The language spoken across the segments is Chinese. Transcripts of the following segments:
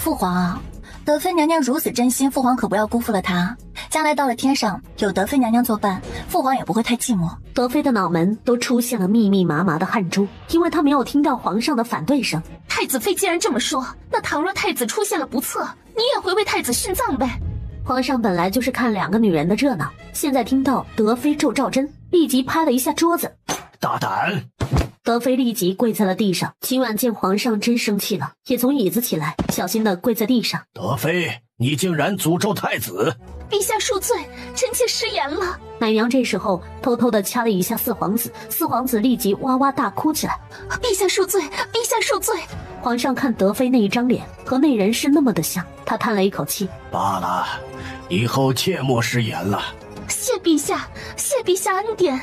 父皇啊，德妃娘娘如此真心，父皇可不要辜负了她。将来到了天上，有德妃娘娘作伴，父皇也不会太寂寞。德妃的脑门都出现了密密麻麻的汗珠，因为她没有听到皇上的反对声。太子妃既然这么说，那倘若太子出现了不测，你也会为太子殉葬呗。皇上本来就是看两个女人的热闹，现在听到德妃咒赵祯，立即拍了一下桌子。大胆！德妃立即跪在了地上。秦婉见皇上真生气了，也从椅子起来，小心地跪在地上。德妃，你竟然诅咒太子！陛下恕罪，臣妾失言了。奶娘这时候偷偷地掐了一下四皇子，四皇子立即哇哇大哭起来。陛下恕罪，陛下恕罪。皇上看德妃那一张脸和那人是那么的像，他叹了一口气。罢了，以后切莫失言了。谢陛下，谢陛下恩典。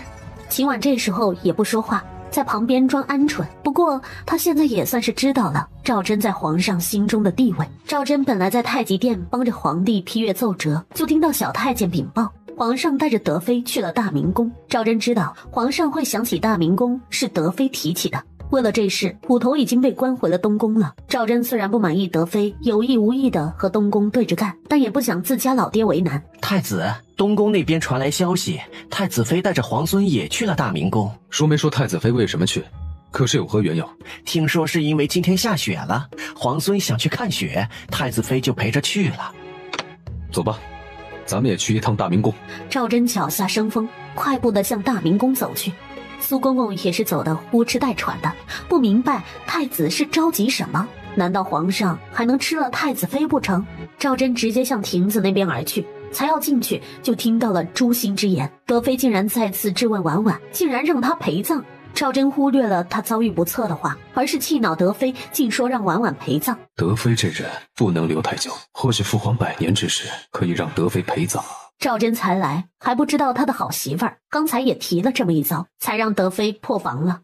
秦婉这时候也不说话，在旁边装鹌鹑。不过他现在也算是知道了赵祯在皇上心中的地位。赵祯本来在太极殿帮着皇帝批阅奏折，就听到小太监禀报，皇上带着德妃去了大明宫。赵祯知道皇上会想起大明宫是德妃提起的，为了这事，虎头已经被关回了东宫了。赵祯虽然不满意德妃有意无意的和东宫对着干，但也不想自家老爹为难。太子，东宫那边传来消息，太子妃带着皇孙也去了大明宫。说没说太子妃为什么去？可是有何缘由？听说是因为今天下雪了，皇孙想去看雪，太子妃就陪着去了。走吧，咱们也去一趟大明宫。赵祯脚下生风，快步地向大明宫走去。苏公公也是走得呼哧带喘的，不明白太子是着急什么？难道皇上还能吃了太子妃不成？赵祯直接向亭子那边而去，才要进去，就听到了诛心之言。德妃竟然再次质问婉婉，竟然让她陪葬。赵祯忽略了他遭遇不测的话，而是气恼德妃竟说让婉婉陪葬。德妃这人不能留太久，或许父皇百年之时可以让德妃陪葬。赵祯才来还不知道他的好媳妇儿刚才也提了这么一遭，才让德妃破防了。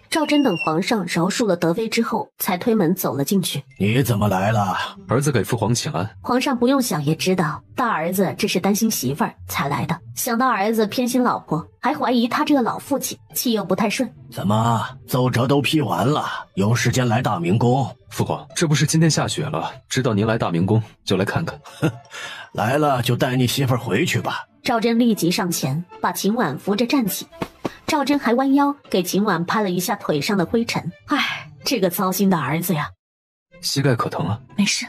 赵祯等皇上饶恕了德妃之后，才推门走了进去。你怎么来了？儿子给父皇请安。皇上不用想也知道，大儿子这是担心媳妇儿才来的。想到儿子偏心老婆，还怀疑他这个老父亲，气又不太顺。怎么，奏折都批完了，有时间来大明宫？父皇，这不是今天下雪了，知道您来大明宫，就来看看。来了就带你媳妇儿回去吧。赵祯立即上前，把秦婉扶着站起。赵祯还弯腰给秦婉拍了一下腿上的灰尘。唉，这个糟心的儿子呀。膝盖可疼啊？没事。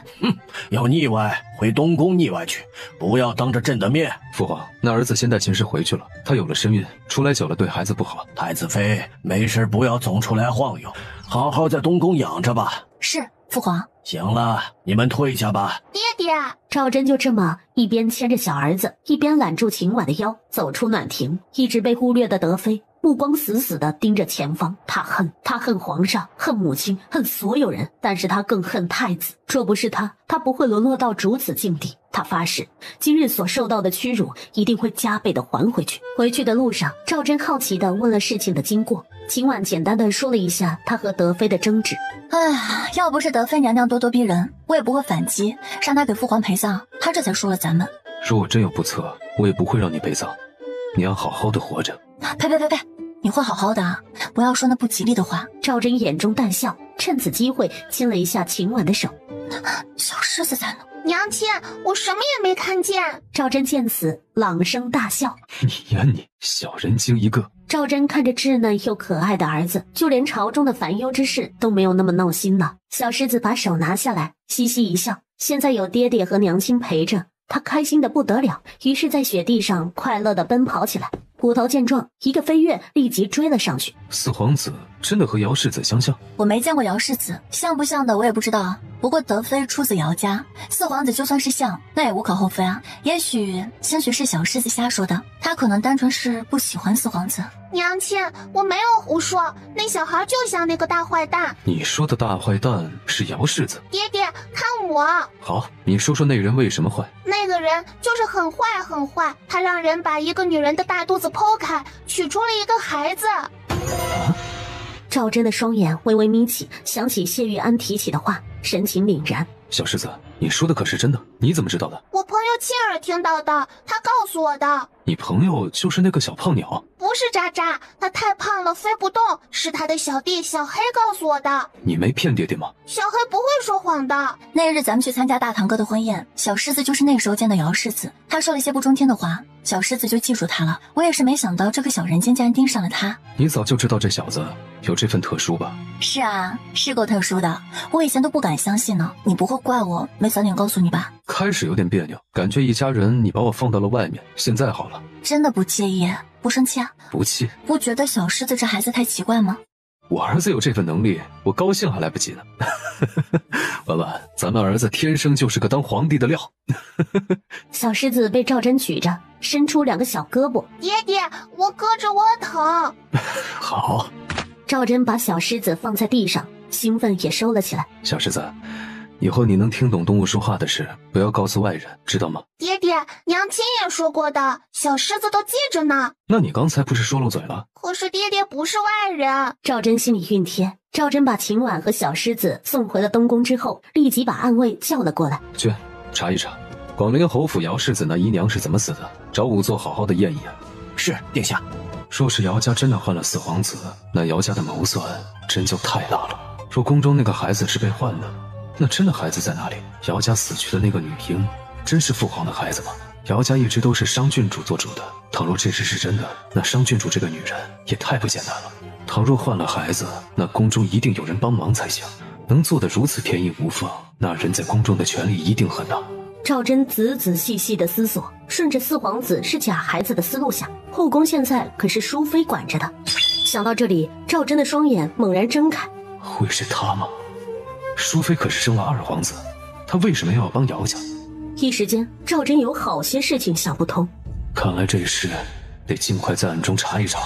要腻歪回东宫腻歪去，不要当着朕的面。父皇，那儿子先带秦氏回去了，他有了身孕，出来久了对孩子不好。太子妃，没事不要总出来晃悠，好好在东宫养着吧。是，父皇。行了，你们退下吧。爹爹。赵祯就这么一边牵着小儿子，一边揽住秦婉的腰，走出暖亭。一直被忽略的德妃目光死死地盯着前方，他恨皇上，恨母亲，恨所有人，但是他更恨太子。若不是他不会沦落到如此境地。他发誓，今日所受到的屈辱一定会加倍地还回去。回去的路上，赵祯好奇地问了事情的经过。秦婉简单地说了一下他和德妃的争执。哎，要不是德妃娘娘咄咄逼人，我也不会反击，让她给父皇陪葬。她这才输了咱们。如果真有不测，我也不会让你陪葬。你要好好的活着。呸！你会好好的啊，不要说那不吉利的话。赵祯眼中淡笑，趁此机会亲了一下秦婉的手。小狮子在呢。娘亲，我什么也没看见。赵祯见此，朗声大笑。你呀你，小人精一个。赵祯看着稚嫩又可爱的儿子，就连朝中的烦忧之事都没有那么闹心了。小狮子把手拿下来，嘻嘻一笑。现在有爹爹和娘亲陪着，他开心的不得了，于是在雪地上快乐的奔跑起来。虎头见状，一个飞跃立即追了上去。四皇子真的和姚世子相像？我没见过姚世子，像不像的我也不知道啊。不过德妃出自姚家，四皇子就算是像，那也无可厚非啊。也许是小狮子瞎说的，他可能单纯是不喜欢四皇子。娘亲，我没有胡说，那小孩就像那个大坏蛋。你说的大坏蛋是姚世子？爹爹，看我。好，你说说那人为什么坏？那个人就是很坏，他让人把一个女人的大肚子剖开，取出了一个孩子。赵祯的双眼微微眯起，想起谢玉安提起的话，神情凛然。小狮子，你说的可是真的？你怎么知道的？我朋友亲耳听到的，他告诉我的。你朋友就是那个小胖鸟？不是渣渣，他太胖了飞不动，是他的小弟小黑告诉我的。你没骗爹爹吗？小黑不会说谎的。那日咱们去参加大堂哥的婚宴，小狮子就是那时候见的姚世子，他说了些不中听的话，小狮子就记住他了。我也是没想到这个小人间竟然盯上了他。你早就知道这小子有这份特殊吧？是啊，是够特殊的，我以前都不敢相信呢。你不会怪我没早点告诉你吧？开始有点别扭，感觉一家人你把我放到了外面，现在好了。真的不介意，不生气啊？不气。不觉得小狮子这孩子太奇怪吗？我儿子有这份能力，我高兴还来不及呢。婉婉，咱们儿子天生就是个当皇帝的料。小狮子被赵真举着，伸出2个小胳膊。爹爹，我胳肢窝疼。好。赵真把小狮子放在地上，兴奋也收了起来。小狮子，以后你能听懂动物说话的事，不要告诉外人，知道吗？爹爹，娘亲也说过的，小狮子都记着呢。那你刚才不是说漏嘴了？可是爹爹不是外人。赵真心里熨帖。赵真把秦婉和小狮子送回了东宫之后，立即把暗卫叫了过来。去查一查，广陵侯府姚世子那姨娘是怎么死的，找仵作好好的验一验。是，殿下。若是姚家真的换了4皇子，那姚家的谋算真就太大了。若宫中那个孩子是被换的，那真的孩子在哪里？姚家死去的那个女婴，真是父皇的孩子吗？姚家一直都是商郡主做主的，倘若这事是真的，那商郡主这个女人也太不简单了。倘若换了孩子，那宫中一定有人帮忙才行。能做得如此天衣无缝，那人在宫中的权力一定很大。赵真仔仔细细的思索，顺着4皇子是假孩子的思路想，后宫现在可是淑妃管着的。想到这里，赵真的双眼猛然睁开。会是他吗？淑妃可是生了2皇子，她为什么要帮姚家？一时间，赵真有好些事情想不通。看来这事得尽快在暗中查一查。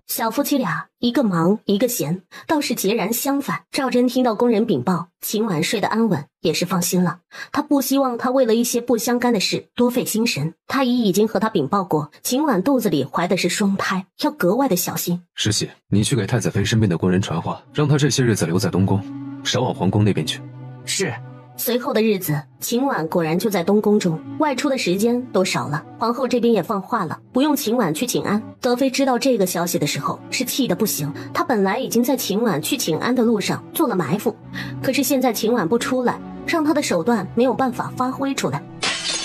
小夫妻俩一个忙一个闲，倒是截然相反。赵真听到宫人禀报秦婉睡得安稳，也是放心了。她不希望她为了一些不相干的事多费心神。太医已经和她禀报过，秦婉肚子里怀的是双胎，要格外的小心。石喜，你去给太子妃身边的宫人传话，让她这些日子留在东宫，少往皇宫那边去。是。随后的日子，秦婉果然就在东宫中，外出的时间都少了。皇后这边也放话了，不用秦婉去请安。德妃知道这个消息的时候，是气得不行。她本来已经在秦婉去请安的路上做了埋伏，可是现在秦婉不出来，让她的手段没有办法发挥出来。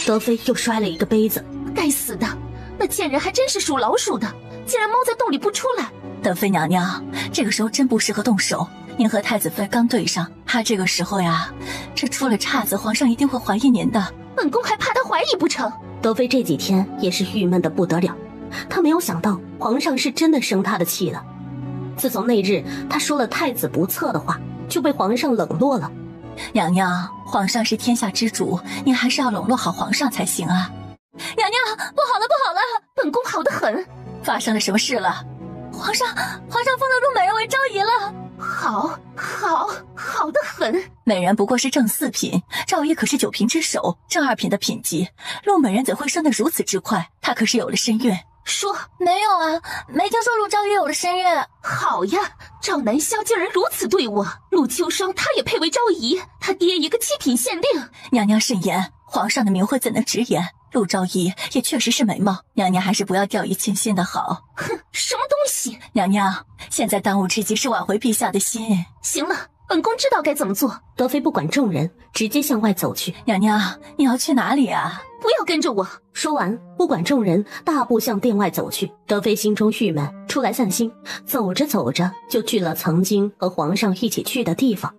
德妃又摔了一个杯子。该死的，那贱人还真是属老鼠的，竟然猫在洞里不出来。德妃娘娘，这个时候真不适合动手。您和太子妃刚对上，她这个时候呀，这出了岔子，皇上一定会怀疑您的。本宫还怕他怀疑不成？德妃这几天也是郁闷的不得了，她没有想到皇上是真的生她的气了。自从那日她说了太子不测的话，就被皇上冷落了。娘娘，皇上是天下之主，您还是要笼络好皇上才行啊。娘娘，不好了不好了，本宫好得很。发生了什么事了？皇上封了陆美人为昭仪了。好得很。美人不过是正4品，昭仪可是9品之首，正2品的品级。陆美人怎会升得如此之快？她可是有了身孕。说没有啊，没听说陆昭仪有了身孕。好呀，赵南萧竟然如此对我。陆秋霜他也配为昭仪，他爹一个7品县令。娘娘慎言，皇上的名讳怎能直言？陆昭仪也确实是美貌，娘娘还是不要掉以轻心的好。哼，什么东西？娘娘，现在当务之急是挽回陛下的心。行了，本宫知道该怎么做。德妃不管众人，直接向外走去。娘娘，你要去哪里啊？不要跟着我。说完，不管众人，大步向殿外走去。德妃心中郁闷，出来散心。走着走着，就去了曾经和皇上一起去的地方。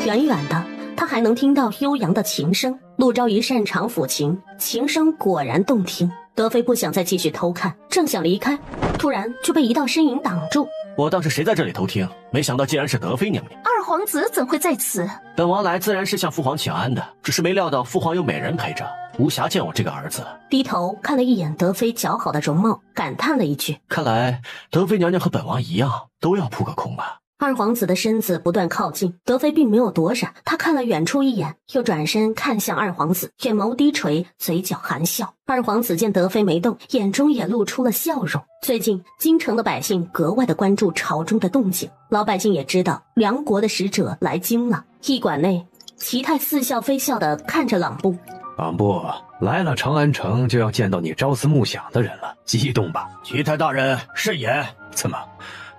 远远的，他还能听到悠扬的琴声。陆昭仪擅长抚琴，琴声果然动听。德妃不想再继续偷看，正想离开，突然就被一道身影挡住。我当是谁在这里偷听，没想到竟然是德妃娘娘。2皇子怎会在此？本王来自然是向父皇请安的，只是没料到父皇有美人陪着，无暇见我这个儿子。低头看了一眼德妃姣好的容貌，感叹了一句：看来德妃娘娘和本王一样，都要扑个空吧。2皇子的身子不断靠近，德妃并没有躲闪，她看了远处一眼，又转身看向2皇子，眼眸低垂，嘴角含笑。2皇子见德妃没动，眼中也露出了笑容。最近京城的百姓格外的关注朝中的动静，老百姓也知道梁国的使者来京了。驿馆内，齐泰似笑非笑的看着朗布。党部来了，长安城就要见到你朝思暮想的人了，激动吧？启太大人慎言。怎么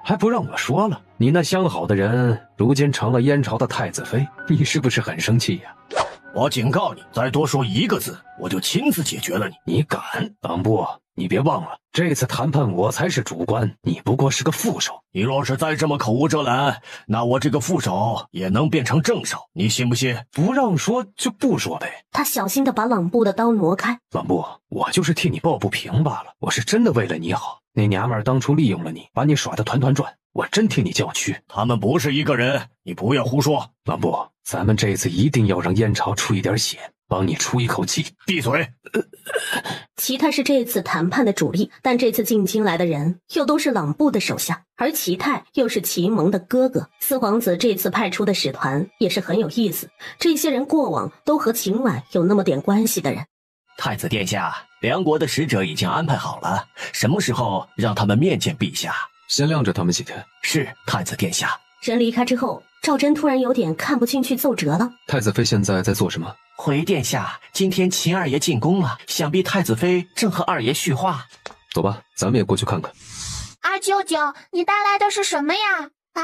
还不让我说了？你那相好的人如今成了燕朝的太子妃，你是不是很生气呀？我警告你，再多说一个字，我就亲自解决了你。你敢？党部，你别忘了，这次谈判我才是主官，你不过是个副手。你若是再这么口无遮拦，那我这个副手也能变成正手，你信不信？不让说就不说呗。他小心地把朗布的刀挪开。朗布，我就是替你抱不平罢了，我是真的为了你好。那娘们儿当初利用了你，把你耍得团团转，我真替你叫屈。他们不是一个人，你不要胡说。朗布，咱们这次一定要让燕朝出一点血，帮你出一口气。闭嘴！齐泰是这次谈判的主力，但这次进京来的人又都是朗布的手下，而齐泰又是齐蒙的哥哥。四皇子这次派出的使团也是很有意思，这些人过往都和秦婉有那么点关系的人。太子殿下，梁国的使者已经安排好了，什么时候让他们面见陛下？先晾着他们几天。是，太子殿下。人离开之后，赵祯突然有点看不进去奏折了。太子妃现在在做什么？回殿下，今天秦二爷进宫了，想必太子妃正和二爷叙话。走吧，咱们也过去看看。二舅舅，你带来的是什么呀？啊，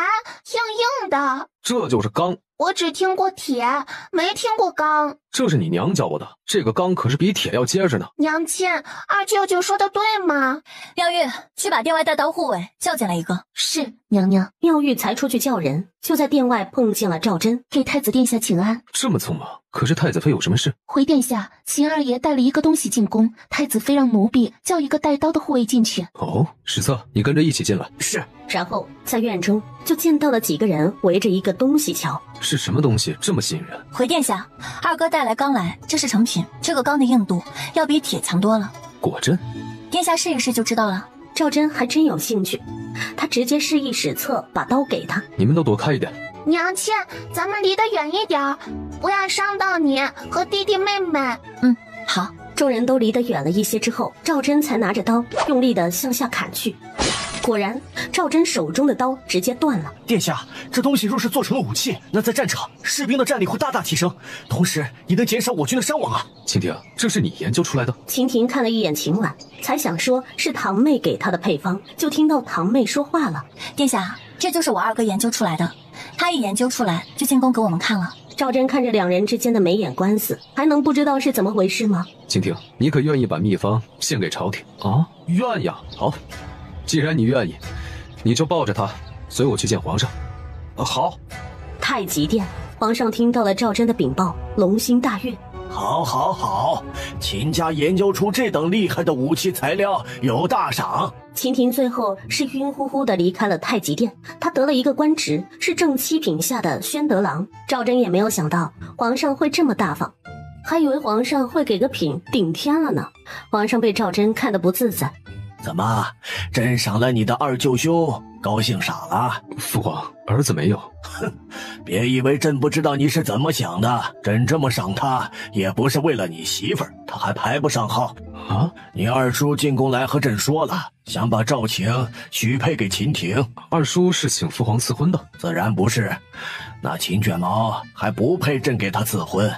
硬硬的。这就是钢。我只听过铁，没听过钢。这是你娘教我的，这个钢可是比铁要结实呢。娘亲，二舅舅说的对吗？妙玉，去把殿外带刀护卫叫进来一个。是，娘娘。妙玉才出去叫人，就在殿外碰见了赵祯，给太子殿下请安。这么匆忙？可是太子妃有什么事？回殿下，秦二爷带了一个东西进宫，太子妃让奴婢叫一个带刀的护卫进去。哦，史策，你跟着一起进来。是。然后在院中就见到了几个人围着一个东西瞧。是什么东西这么吸引人？回殿下，二哥带来钢来，这是成品。这个钢的硬度要比铁强多了。果真？殿下试一试就知道了。赵祯还真有兴趣，他直接示意史策把刀给他。你们都躲开一点。娘亲，咱们离得远一点，不要伤到你和弟弟妹妹。好。众人都离得远了一些之后，赵祯才拿着刀用力地向下砍去。果然，赵祯手中的刀直接断了。殿下，这东西若是做成了武器，那在战场士兵的战力会大大提升，同时也能减少我军的伤亡啊！蜻蜓，这是你研究出来的？蜻蜓看了一眼秦婉，才想说是堂妹给他的配方，就听到堂妹说话了：“殿下，这就是我二哥研究出来的，他一研究出来就进宫给我们看了。”赵祯看着两人之间的眉眼官司，还能不知道是怎么回事吗？蜻蜓，你可愿意把秘方献给朝廷啊？愿呀！好，既然你愿意，你就抱着他随我去见皇上。好。太极殿，皇上听到了赵祯的禀报，龙心大悦。好，好，好！秦家研究出这等厉害的武器材料，有大赏。秦庭最后是晕乎乎的离开了太极殿，他得了一个官职，是正七品下的宣德郎。赵祯也没有想到皇上会这么大方，还以为皇上会给个品顶天了呢。皇上被赵祯看得不自在。怎么，朕赏了你的二舅兄，高兴傻了？父皇，儿子没有。哼，别以为朕不知道你是怎么想的。朕这么赏他，也不是为了你媳妇儿，他还排不上号啊。你二叔进宫来和朕说了，想把赵晴许配给秦庭。二叔是请父皇赐婚的？自然不是，那秦卷毛还不配朕给他赐婚。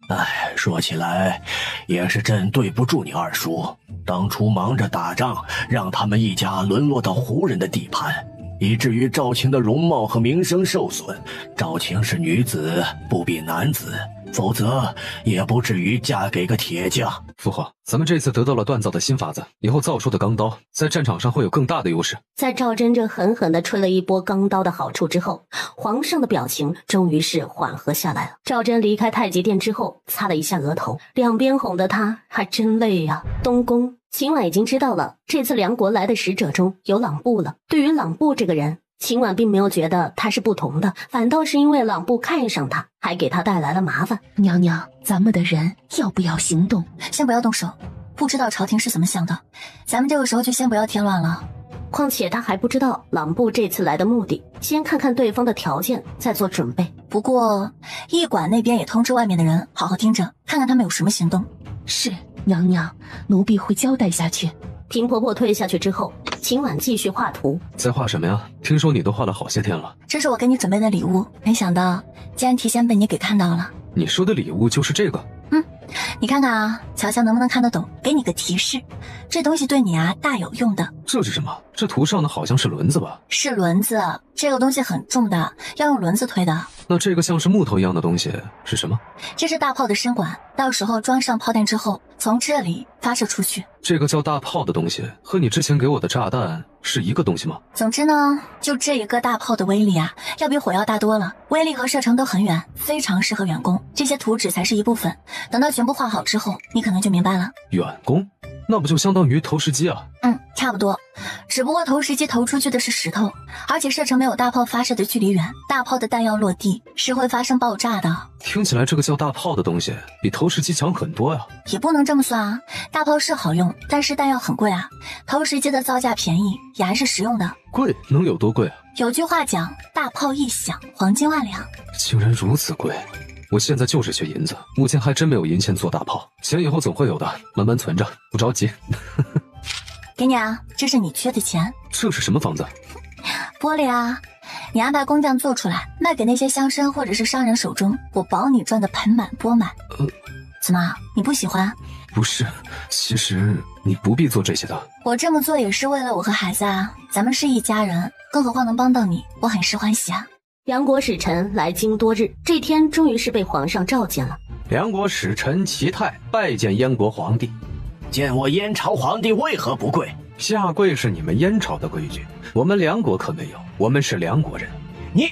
哎，说起来，也是朕对不住你二叔，当初忙着打仗，让他们一家沦落到胡人的地盘，以至于赵晴的容貌和名声受损。赵晴是女子，不比男子，否则也不至于嫁给个铁匠。父皇，咱们这次得到了锻造的新法子，以后造出的钢刀在战场上会有更大的优势。在赵祯这狠狠地吹了一波钢刀的好处之后，皇上的表情终于是缓和下来了。赵祯离开太极殿之后，擦了一下额头，两边哄得他还真累呀。东宫，秦婉已经知道了这次梁国来的使者中有朗布了。对于朗布这个人，秦婉并没有觉得他是不同的，反倒是因为朗布看上他，还给他带来了麻烦。娘娘，咱们的人要不要行动？先不要动手，不知道朝廷是怎么想的，咱们这个时候就先不要添乱了。况且他还不知道朗布这次来的目的，先看看对方的条件，再做准备。不过驿馆那边也通知外面的人，好好盯着，看看他们有什么行动。是，娘娘，奴婢会交代下去。平婆婆退下去之后，秦婉继续画图。在画什么呀？听说你都画了好些天了。这是我给你准备的礼物，没想到竟然提前被你给看到了。你说的礼物就是这个？你看看啊，乔乔能不能看得懂？给你个提示，这东西对你啊大有用的。这是什么？这图上的好像是轮子吧？是轮子，这个东西很重的，要用轮子推的。那这个像是木头一样的东西是什么？这是大炮的身管，到时候装上炮弹之后，从这里发射出去。这个叫大炮的东西和你之前给我的炸弹是一个东西吗？总之呢，就这一个大炮的威力啊，要比火药大多了，威力和射程都很远，非常适合远攻。这些图纸才是一部分，等到全部画好之后，你可能就明白了。远攻？那不就相当于投石机啊？差不多，只不过投石机投出去的是石头，而且射程没有大炮发射的距离远，大炮的弹药落地是会发生爆炸的。听起来这个叫大炮的东西比投石机强很多呀。也不能这么算啊，大炮是好用，但是弹药很贵啊。投石机的造价便宜，也还是实用的。贵能有多贵啊？有句话讲，大炮一响，黄金万两。竟然如此贵！我现在就是缺银子，目前还真没有银钱做大炮，钱以后总会有的，慢慢存着，不着急。给你啊，这是你缺的钱。这是什么房子？玻璃啊，你安排工匠做出来，卖给那些乡绅或者是商人手中，我保你赚得盆满钵满。怎么，你不喜欢？不是，其实你不必做这些的。我这么做也是为了我和孩子啊，咱们是一家人，更何况能帮到你，我很是欢喜啊。梁国使臣来京多日，这天终于是被皇上召见了。梁国使臣齐泰拜见燕国皇帝。见我燕朝皇帝为何不跪？下跪是你们燕朝的规矩，我们梁国可没有，我们是梁国人。你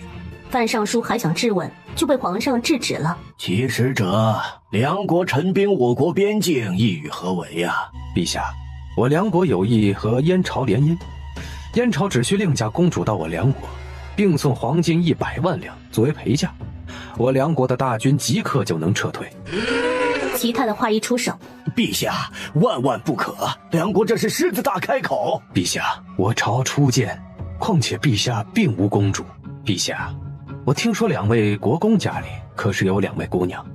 范尚书还想质问，就被皇上制止了。其使者，梁国陈兵我国边境，意欲何为呀？陛下，我梁国有意和燕朝联姻，燕朝只需另嫁公主到我梁国，并送黄金100万两作为陪嫁，我梁国的大军即刻就能撤退。齐泰的话一出手，陛下万万不可，梁国这是狮子大开口。陛下，我朝初见，况且陛下并无公主。陛下，我听说2位国公家里可是有2位姑娘，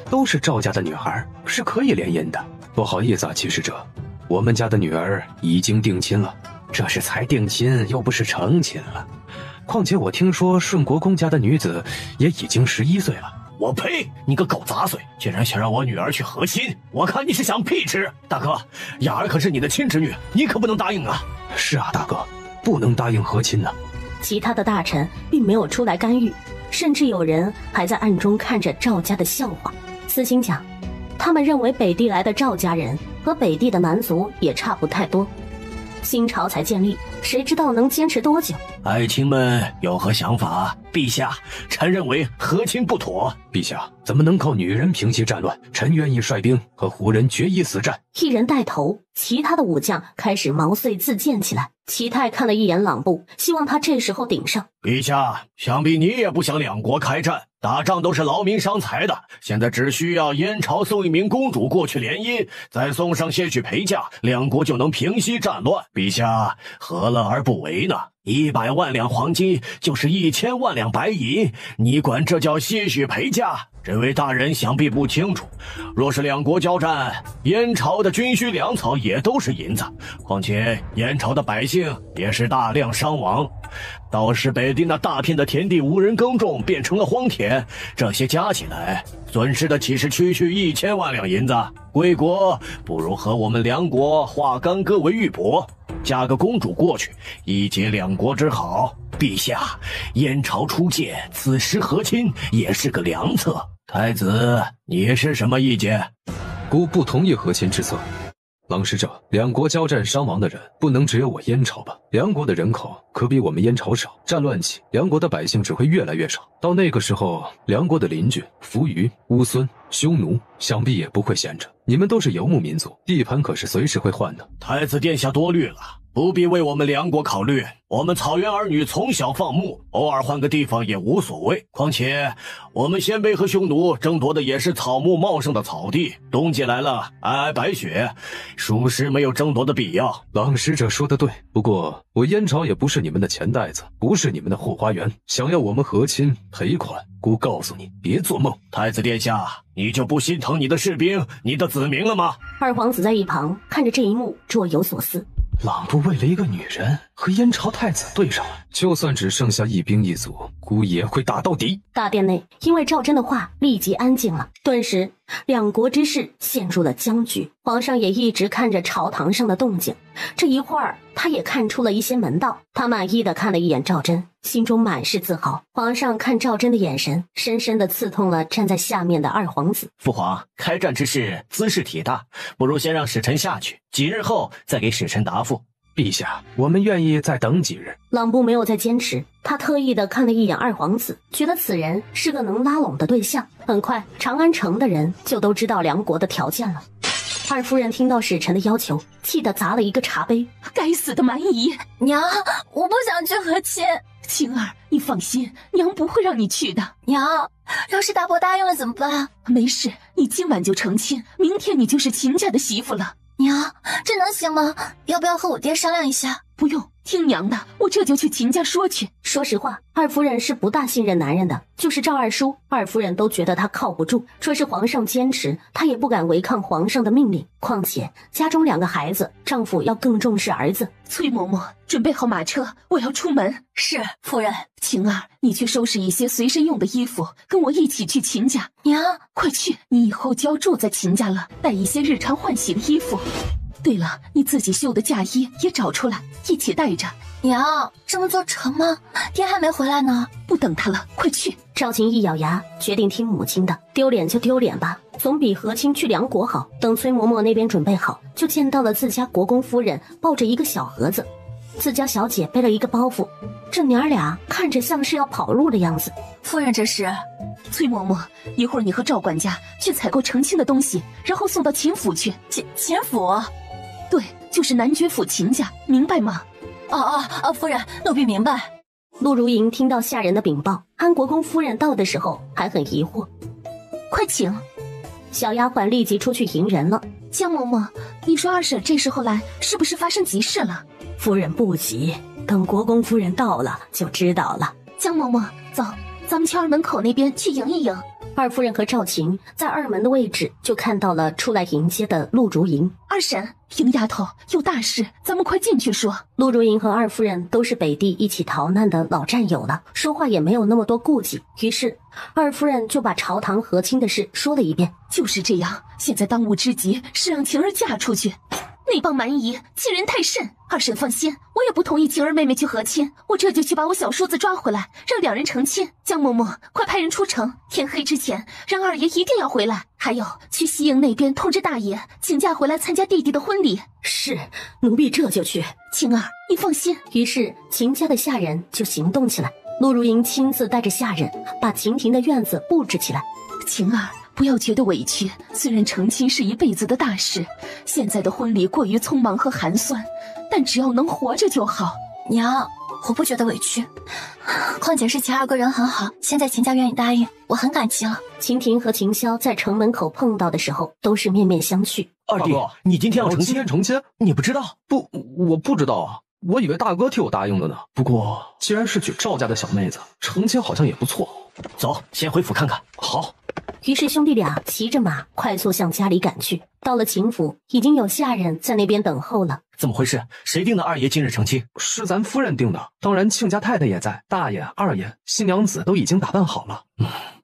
都是赵家的女孩，是可以联姻的。不好意思啊，齐使者，我们家的女儿已经定亲了。这是才定亲，又不是成亲了。况且我听说顺国公家的女子也已经11岁了。我呸！你个狗杂碎，竟然想让我女儿去和亲，我看你是想屁吃！大哥，雅儿可是你的亲侄女，你可不能答应啊！是啊，大哥，不能答应和亲呢。其他的大臣并没有出来干预，甚至有人还在暗中看着赵家的笑话。私心讲，他们认为北地来的赵家人和北地的蛮族也差不太多。新朝才建立，谁知道能坚持多久？爱卿们有何想法？陛下，臣认为和亲不妥。陛下，怎么能靠女人平息战乱？臣愿意率兵和胡人决一死战。一人带头，其他的武将开始毛遂自荐起来。齐泰看了一眼朗布，希望他这时候顶上。陛下，想必你也不想两国开战，打仗都是劳民伤财的，现在只需要燕朝送一名公主过去联姻，再送上些许陪嫁，两国就能平息战乱。陛下何乐而不为呢？100万两黄金就是1000万两白银，你管这叫些许陪嫁？这位大人想必不清楚，若是两国交战，燕朝的军需粮草也都是银子，况且燕朝的百姓也是大量伤亡。倒是北地那大片的田地无人耕种，变成了荒田，这些加起来损失的岂是区区1000万两银子？贵国不如和我们梁国化干戈为玉帛，嫁个公主过去，一结两国之好。陛下，燕朝初建，此时和亲也是个良策。太子，你是什么意见？孤不同意和亲之策。郎使者，两国交战伤亡的人不能只有我燕朝吧？梁国的人口可比我们燕朝少，战乱起，梁国的百姓只会越来越少。到那个时候，梁国的邻居、扶余、乌孙、匈奴想必也不会闲着。你们都是游牧民族，地盘可是随时会换的。太子殿下多虑了，不必为我们梁国考虑。我们草原儿女从小放牧，偶尔换个地方也无所谓。况且我们鲜卑和匈奴争夺的也是草木茂盛的草地，冬季来了，皑皑白雪，属实没有争夺的必要。郎使者说的对，不过我燕朝也不是你们的钱袋子，不是你们的后花园，想要我们和亲赔款，姑告诉你，别做梦。太子殿下，你就不心疼你的士兵、你的子民了吗？二皇子在一旁看着这一幕，若有所思。朗部为了一个女人和燕朝太子对上了，就算只剩下一兵一卒，姑也会打到底。大殿内因为赵祯的话立即安静了，顿时两国之事陷入了僵局。皇上也一直看着朝堂上的动静，这一会儿他也看出了一些门道。他满意的看了一眼赵祯，心中满是自豪。皇上看赵祯的眼神深深的刺痛了站在下面的二皇子。父皇，开战之事兹事体大，不如先让使臣下去，几日后再给使臣答复。陛下，我们愿意再等几日。朗布没有再坚持，他特意的看了一眼二皇子，觉得此人是个能拉拢的对象。很快，长安城的人就都知道梁国的条件了。二夫人听到使臣的要求，气得砸了一个茶杯。该死的蛮夷！娘，我不想去和亲。晴儿，你放心，娘不会让你去的。娘，要是大伯答应了怎么办？没事，你今晚就成亲，明天你就是秦家的媳妇了。娘，这能行吗？要不要和我爹商量一下？不用，听娘的，我这就去秦家说去。说实话，二夫人是不大信任男人的，就是赵二叔，二夫人都觉得他靠不住。说是皇上坚持，她也不敢违抗皇上的命令。况且家中2个孩子，丈夫要更重视儿子。崔嬷嬷，准备好马车，我要出门。是，夫人。晴儿，你去收拾一些随身用的衣服，跟我一起去秦家。娘，快去，你以后就要住在秦家了，带一些日常换洗的衣服。对了，你自己绣的嫁衣也找出来，一起带着。娘，这么做成吗？爹还没回来呢。不等他了，快去。赵琴一咬牙，决定听母亲的，丢脸就丢脸吧，总比和亲去梁国好。等崔嬷嬷那边准备好，就见到了自家国公夫人抱着一个小盒子，自家小姐背了一个包袱，这娘俩看着像是要跑路的样子。夫人，这是？崔嬷嬷，一会儿你和赵管家去采购成亲的东西，然后送到秦府去。秦府？对，就是男爵府秦家，明白吗？夫人，奴婢明白。陆如莹听到下人的禀报，安国公夫人到的时候还很疑惑。快请。小丫鬟立即出去迎人了。江嬷嬷，你说二婶这时候来，是不是发生急事了？夫人不急，等国公夫人到了就知道了。江嬷嬷，走，咱们去二门口那边去迎一迎。二夫人和赵琴在二门的位置就看到了出来迎接的陆如莹。二婶，莹丫头有大事，咱们快进去说。陆如莹和二夫人都是北地一起逃难的老战友了，说话也没有那么多顾忌，于是二夫人就把朝堂和亲的事说了一遍。就是这样，现在当务之急是让晴儿嫁出去。那帮蛮夷欺人太甚，二婶放心，我也不同意晴儿妹妹去和亲，我这就去把我小叔子抓回来，让2人成亲。江嬷嬷，快派人出城，天黑之前让二爷一定要回来。还有，去西营那边通知大爷，请假回来参加弟弟的婚礼。是，奴婢这就去。晴儿，你放心。于是秦家的下人就行动起来，陆如莹亲自带着下人把秦庭的院子布置起来。晴儿，不要觉得委屈，虽然成亲是一辈子的大事，现在的婚礼过于匆忙和寒酸，但只要能活着就好。娘，我不觉得委屈，况且是秦二哥人很好，现在秦家愿意答应，我很感激了。秦庭和秦霄在城门口碰到的时候都是面面相觑。二弟，你今天要成亲？今天成亲？你不知道？不，我不知道啊，我以为大哥替我答应的呢。不过既然是娶赵家的小妹子，成亲好像也不错。走，先回府看看。好。于是兄弟俩骑着马快速向家里赶去。到了秦府，已经有下人在那边等候了。怎么回事？谁定的二爷今日成亲？是咱夫人定的，当然亲家太太也在，大爷、二爷、新娘子都已经打扮好了。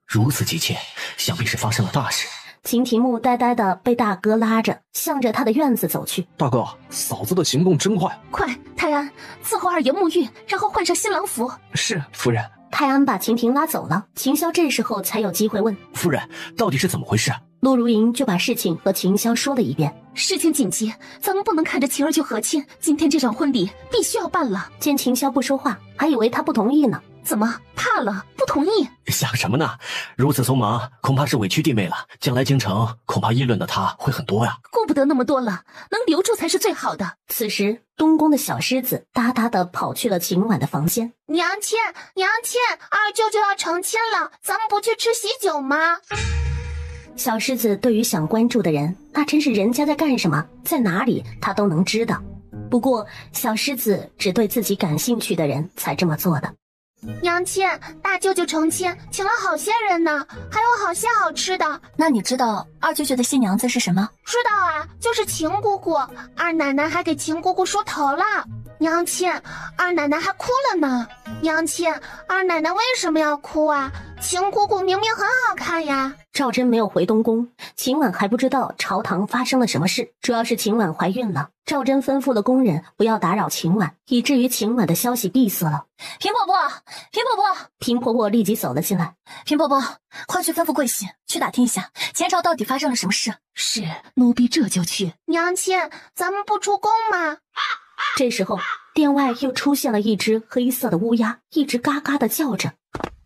如此急切，想必是发生了大事。秦提木呆呆的被大哥拉着，向着他的院子走去。大哥，嫂子的行动真快。快，泰安，伺候二爷沐浴，然后换上新郎服。是，夫人。泰安把秦庭拉走了，秦霄这时候才有机会问夫人到底是怎么回事。陆如莹就把事情和秦霄说了一遍。事情紧急，咱们不能看着晴儿就和亲，今天这场婚礼必须要办了。见秦霄不说话，还以为他不同意呢。怎么怕了？不同意？想什么呢？如此匆忙，恐怕是委屈弟妹了。将来京城恐怕议论的他会很多呀。顾不得那么多了，能留住才是最好的。此时，东宫的小狮子哒哒的跑去了秦婉的房间。娘亲，娘亲，二舅舅要成亲了，咱们不去吃喜酒吗？小狮子对于想关注的人，那真是人家在干什么，在哪里，他都能知道。不过，小狮子只对自己感兴趣的人才这么做的。娘亲，大舅舅成亲，请了好些人呢，还有好些好吃的。那你知道二舅舅的新娘子是什么？知道啊，就是秦姑姑。二奶奶还给秦姑姑梳头了。娘亲，二奶奶还哭了呢。娘亲，二奶奶为什么要哭啊？秦姑姑明明很好看呀。赵祯没有回东宫，秦婉还不知道朝堂发生了什么事，主要是秦婉怀孕了。赵祯吩咐了工人不要打扰秦婉，以至于秦婉的消息闭塞了。平婆婆，平婆婆，平婆婆立即走了进来。平婆婆，快去吩咐贵喜去打听一下前朝到底发生了什么事。是，奴婢这就去。娘亲，咱们不出宫吗？这时候，殿外又出现了一只黑色的乌鸦，一直嘎嘎的叫着。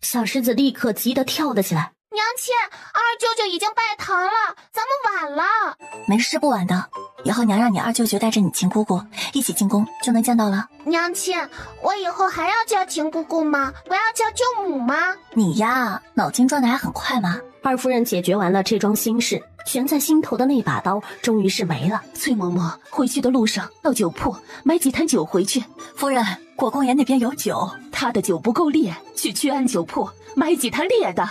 小狮子立刻急得跳了起来。娘亲，二舅舅已经拜堂了，咱们晚了。没事，不晚的。以后娘让你二舅舅带着你秦姑姑一起进宫，就能见到了。娘亲，我以后还要叫秦姑姑吗？我要叫舅母吗？你呀，脑筋转的还很快嘛。二夫人解决完了这桩心事，悬在心头的那把刀终于是没了。崔嬷嬷，回去的路上到酒铺买几坛酒回去。夫人，果公爷那边有酒，他的酒不够烈，去曲安酒铺买几坛烈的。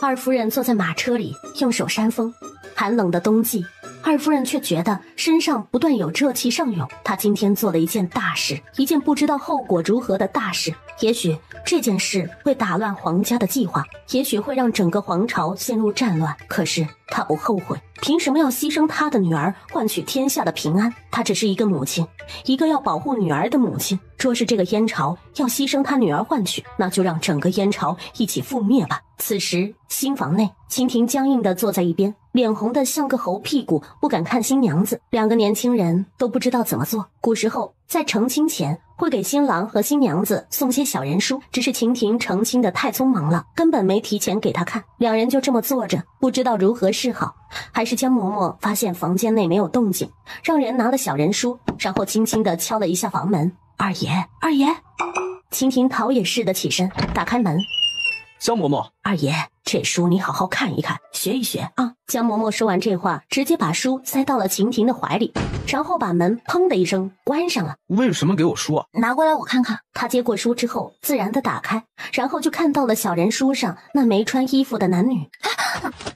二夫人坐在马车里，用手扇风。寒冷的冬季，二夫人却觉得身上不断有热气上涌。她今天做了一件大事，一件不知道后果如何的大事。也许这件事会打乱皇家的计划，也许会让整个皇朝陷入战乱。可是她不后悔，凭什么要牺牲她的女儿换取天下的平安？她只是一个母亲，一个要保护女儿的母亲。若是这个燕朝要牺牲她女儿换取，那就让整个燕朝一起覆灭吧。此时新房内，秦婷僵硬地坐在一边，脸红得像个猴屁股，不敢看新娘子。两个年轻人都不知道怎么做。古时候在成亲前会给新郎和新娘子送些小人书，只是秦婷成亲的太匆忙了，根本没提前给他看。两人就这么坐着，不知道如何是好。还是江嬷嬷发现房间内没有动静，让人拿了小人书，然后轻轻地敲了一下房门。二爷，二爷。秦婷逃也似的起身打开门。江嬷嬷，二爷，这书你好好看一看，学一学啊！江嬷嬷说完这话，直接把书塞到了秦婷的怀里，然后把门砰的一声关上了。为什么给我书啊？拿过来我看看。他接过书之后，自然的打开，然后就看到了小人书上那没穿衣服的男女。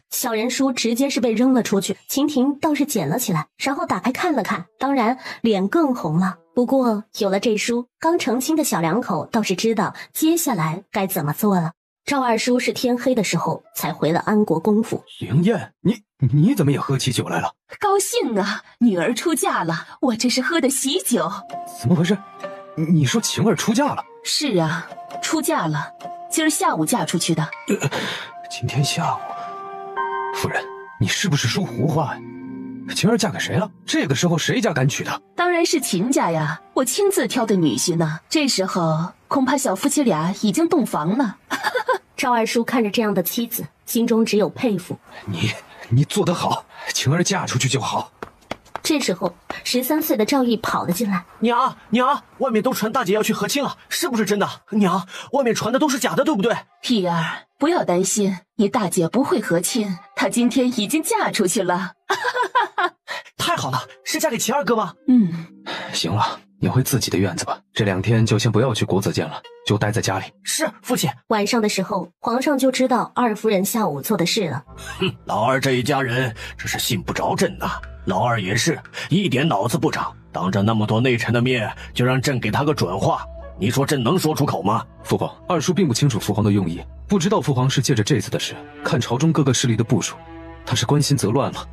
小人书直接是被扔了出去，秦婷倒是捡了起来，然后打开看了看，当然脸更红了。不过有了这书，刚成亲的小两口倒是知道接下来该怎么做了。赵二叔是天黑的时候才回了安国公府。灵燕，你怎么也喝起酒来了？高兴啊，女儿出嫁了，我这是喝的喜酒。怎么回事？你说晴儿出嫁了？是啊，出嫁了，今儿下午嫁出去的。今天下午？夫人，你是不是说胡话呀？晴儿嫁给谁了？这个时候谁家敢娶她？当然是秦家呀，我亲自挑的女婿呢。这时候恐怕小夫妻俩已经洞房了。赵二叔看着这样的妻子，心中只有佩服。你做得好，晴儿嫁出去就好。这时候13岁的赵毅跑了进来。娘，外面都传大姐要去和亲了，是不是真的？娘，外面传的都是假的，对不对？屁儿，不要担心，你大姐不会和亲，她今天已经嫁出去了。太好了，是嫁给秦二哥吗？行了，你回自己的院子吧，这2天就先不要去国子监了，就待在家里。是，父亲。晚上的时候，皇上就知道二夫人下午做的事了。老二这一家人真是信不着朕呐。老二也是一点脑子不长，当着那么多内臣的面就让朕给他个准话，你说朕能说出口吗？父皇，二叔并不清楚父皇的用意，不知道父皇是借着这次的事看朝中各个势力的部署，他是关心则乱了。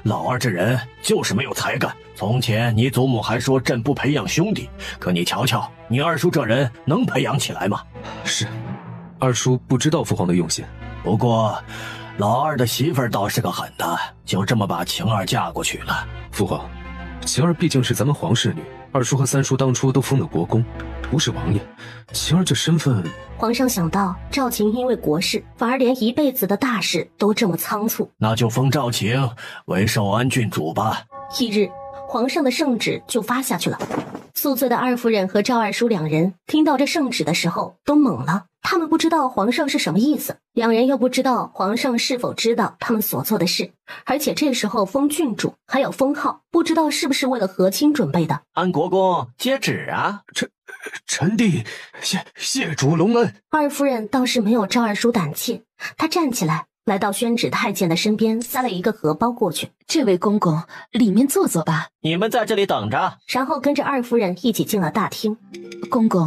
老二这人就是没有才干。从前你祖母还说朕不培养兄弟，可你瞧瞧，你二叔这人能培养起来吗？是，二叔不知道父皇的用心。不过老二的媳妇儿倒是个狠的，就这么把晴儿嫁过去了。父皇，晴儿毕竟是咱们皇室女，二叔和三叔当初都封了国公，不是王爷，晴儿这身份……皇上想到赵晴因为国事，反而连一辈子的大事都这么仓促，那就封赵晴为寿安郡主吧。翌日，皇上的圣旨就发下去了。宿醉的二夫人和赵二叔两人听到这圣旨的时候都懵了，他们不知道皇上是什么意思。两人又不知道皇上是否知道他们所做的事，而且这时候封郡主还有封号，不知道是不是为了和亲准备的。安国公接旨啊！臣弟谢主隆恩。二夫人倒是没有赵二叔胆怯，她站起来来到宣旨太监的身边，塞了一个荷包过去。这位公公，里面坐坐吧。你们在这里等着。然后跟着二夫人一起进了大厅。公公，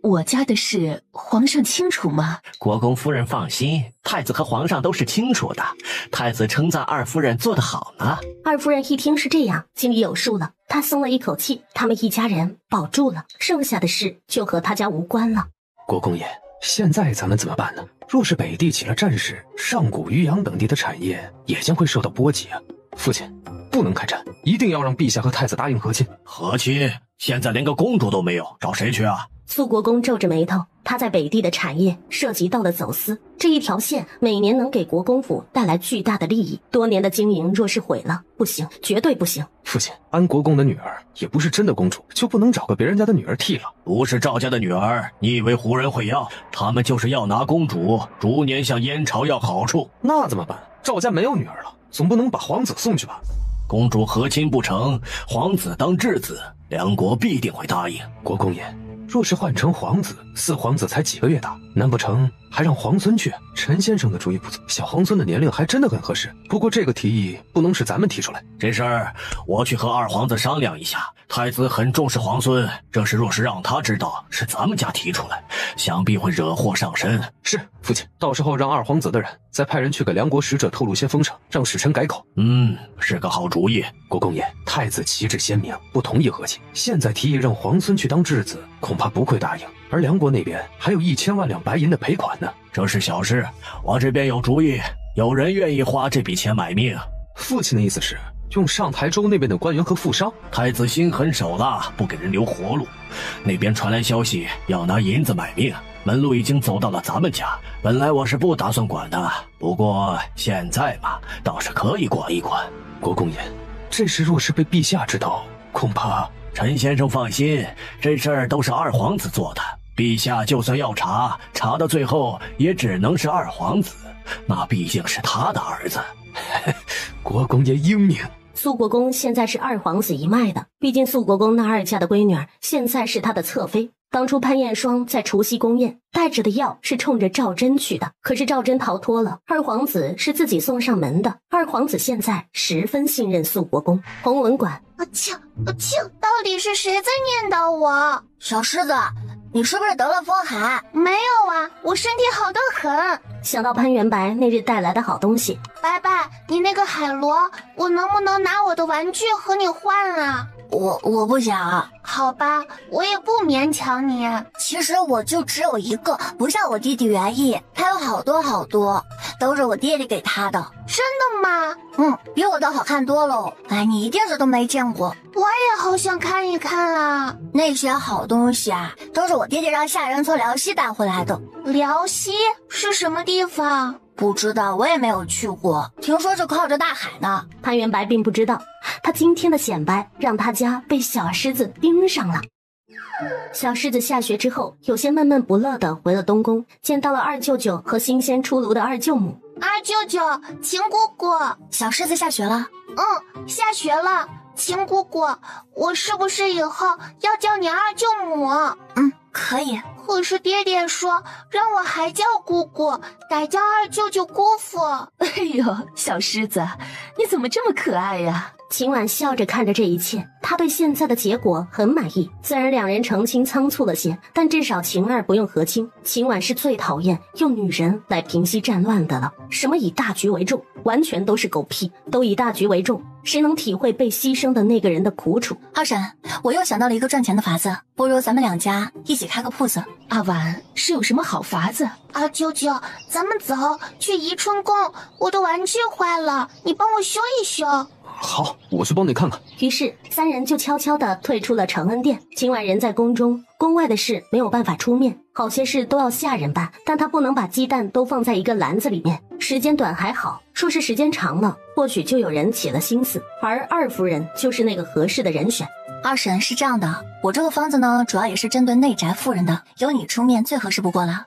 我家的事皇上清楚吗？国公夫人放心，太子和皇上都是清楚的。太子称赞二夫人做得好呢。二夫人一听是这样，心里有数了，她松了一口气，他们一家人保住了，剩下的事就和他家无关了。国公爷，现在咱们怎么办呢？若是北地起了战事，上古渔阳等地的产业也将会受到波及啊！父亲，不能开战，一定要让陛下和太子答应和亲。和亲？现在连个公主都没有，找谁去啊？苏国公皱着眉头，他在北地的产业涉及到了走私，这一条线每年能给国公府带来巨大的利益，多年的经营若是毁了，不行，绝对不行。父亲，安国公的女儿也不是真的公主，就不能找个别人家的女儿替了？不是赵家的女儿，你以为胡人会要？他们就是要拿公主，逐年向燕朝要好处。那怎么办？赵家没有女儿了，总不能把皇子送去吧？公主和亲不成，皇子当质子，梁国必定会答应。国公爷，若是换成皇子，四皇子才几个月大，难不成还让皇孙去？陈先生的主意不错，小皇孙的年龄还真的很合适。不过这个提议不能是咱们提出来，这事儿我去和二皇子商量一下。太子很重视皇孙，这事若是让他知道是咱们家提出来，想必会惹祸上身。是，父亲，到时候让二皇子的人再派人去给梁国使者透露些风声，让使臣改口。是个好主意。国公爷，太子旗帜鲜明，不同意和亲，现在提议让皇孙去当质子，恐怕不会答应。而梁国那边还有1000万两白银的赔款呢。这是小事，我这边有主意，有人愿意花这笔钱买命。父亲的意思是用上台州那边的官员和富商？太子心狠手辣，不给人留活路。那边传来消息要拿银子买命，门路已经走到了咱们家。本来我是不打算管的，不过现在嘛，倒是可以管一管。国公爷，这事若是被陛下知道，恐怕……陈先生放心，这事儿都是二皇子做的，陛下就算要查，查到最后也只能是二皇子，那毕竟是他的儿子。国公爷英明。苏国公现在是二皇子一脉的，毕竟苏国公那二家的闺女儿现在是他的侧妃。当初潘彦霜在除夕宫宴带着的药是冲着赵祯去的，可是赵祯逃脱了，二皇子是自己送上门的。二皇子现在十分信任苏国公。弘文馆，到底是谁在念叨我？小狮子，你是不是得了风寒？没有啊，我身体好得很。想到潘元白那日带来的好东西，白白，你那个海螺，我能不能拿我的玩具和你换啊？我不想。好吧，我也不勉强你。其实我就只有一个，不像我弟弟元义，他有好多，都是我弟弟给他的。真的吗？比我的好看多喽。哎，你一定是都没见过。我也好想看一看啊。那些好东西啊，都是我弟弟让下人从辽西带回来的。辽西是什么地方？不知道，我也没有去过，听说是靠着大海呢。潘元白并不知道，他今天的显摆让他家被小狮子盯上了。小狮子下学之后，有些闷闷不乐地回了东宫，见到了二舅舅和新鲜出炉的二舅母。二舅舅，秦姑姑，小狮子下学了？下学了。秦姑姑，我是不是以后要叫你二舅母？可以。可是爹爹说让我还叫姑姑，改叫二舅舅姑父。哎呦，小狮子，你怎么这么可爱呀？秦婉笑着看着这一切，她对现在的结果很满意。虽然两人成亲仓促了些，但至少晴儿不用和亲。秦婉是最讨厌用女人来平息战乱的了。什么以大局为重，完全都是狗屁。都以大局为重，谁能体会被牺牲的那个人的苦楚？二婶，我又想到了一个赚钱的法子，不如咱们两家一起开个铺子。阿婉，是有什么好法子？二舅舅，咱们走，去宜春宫，我的玩具坏了，你帮我修一修。好，我去帮你看看。于是三人就悄悄地退出了承恩殿。秦婉人在宫中，宫外的事没有办法出面，好些事都要下人办，但他不能把鸡蛋都放在一个篮子里面。时间短还好，说是时间长了，或许就有人起了心思，而二夫人就是那个合适的人选。二婶，是这样的，我这个方子呢，主要也是针对内宅妇人的，由你出面最合适不过了。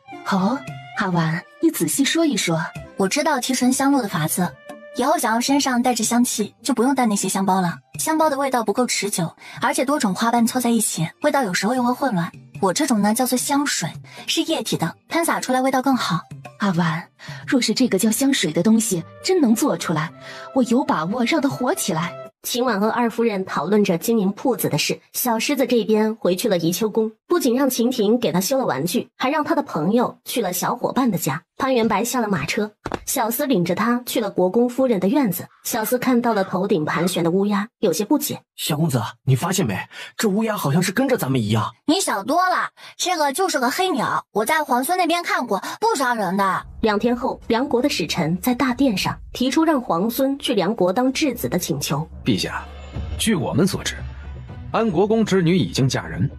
阿婉，你仔细说一说。我知道提纯香露的法子，以后想要身上带着香气，就不用带那些香包了。香包的味道不够持久，而且多种花瓣凑在一起，味道有时候又会混乱。我这种呢叫做香水，是液体的，喷洒出来味道更好。阿婉，若是这个叫香水的东西真能做出来，我有把握让它火起来。秦婉和二夫人讨论着经营铺子的事，小狮子这边回去了宜秋宫，不仅让秦婷给他修了玩具，还让他的朋友去了小伙伴的家。潘元白下了马车，小厮领着他去了国公夫人的院子。小厮看到了头顶盘旋的乌鸦，有些不解。小公子，你发现没？这乌鸦好像是跟着咱们一样。你想多了，这个就是个黑鸟，我在皇孙那边看过，不杀人的。2天后，梁国的使臣在大殿上提出让皇孙去梁国当质子的请求。陛下，据我们所知，安国公之女已经嫁人，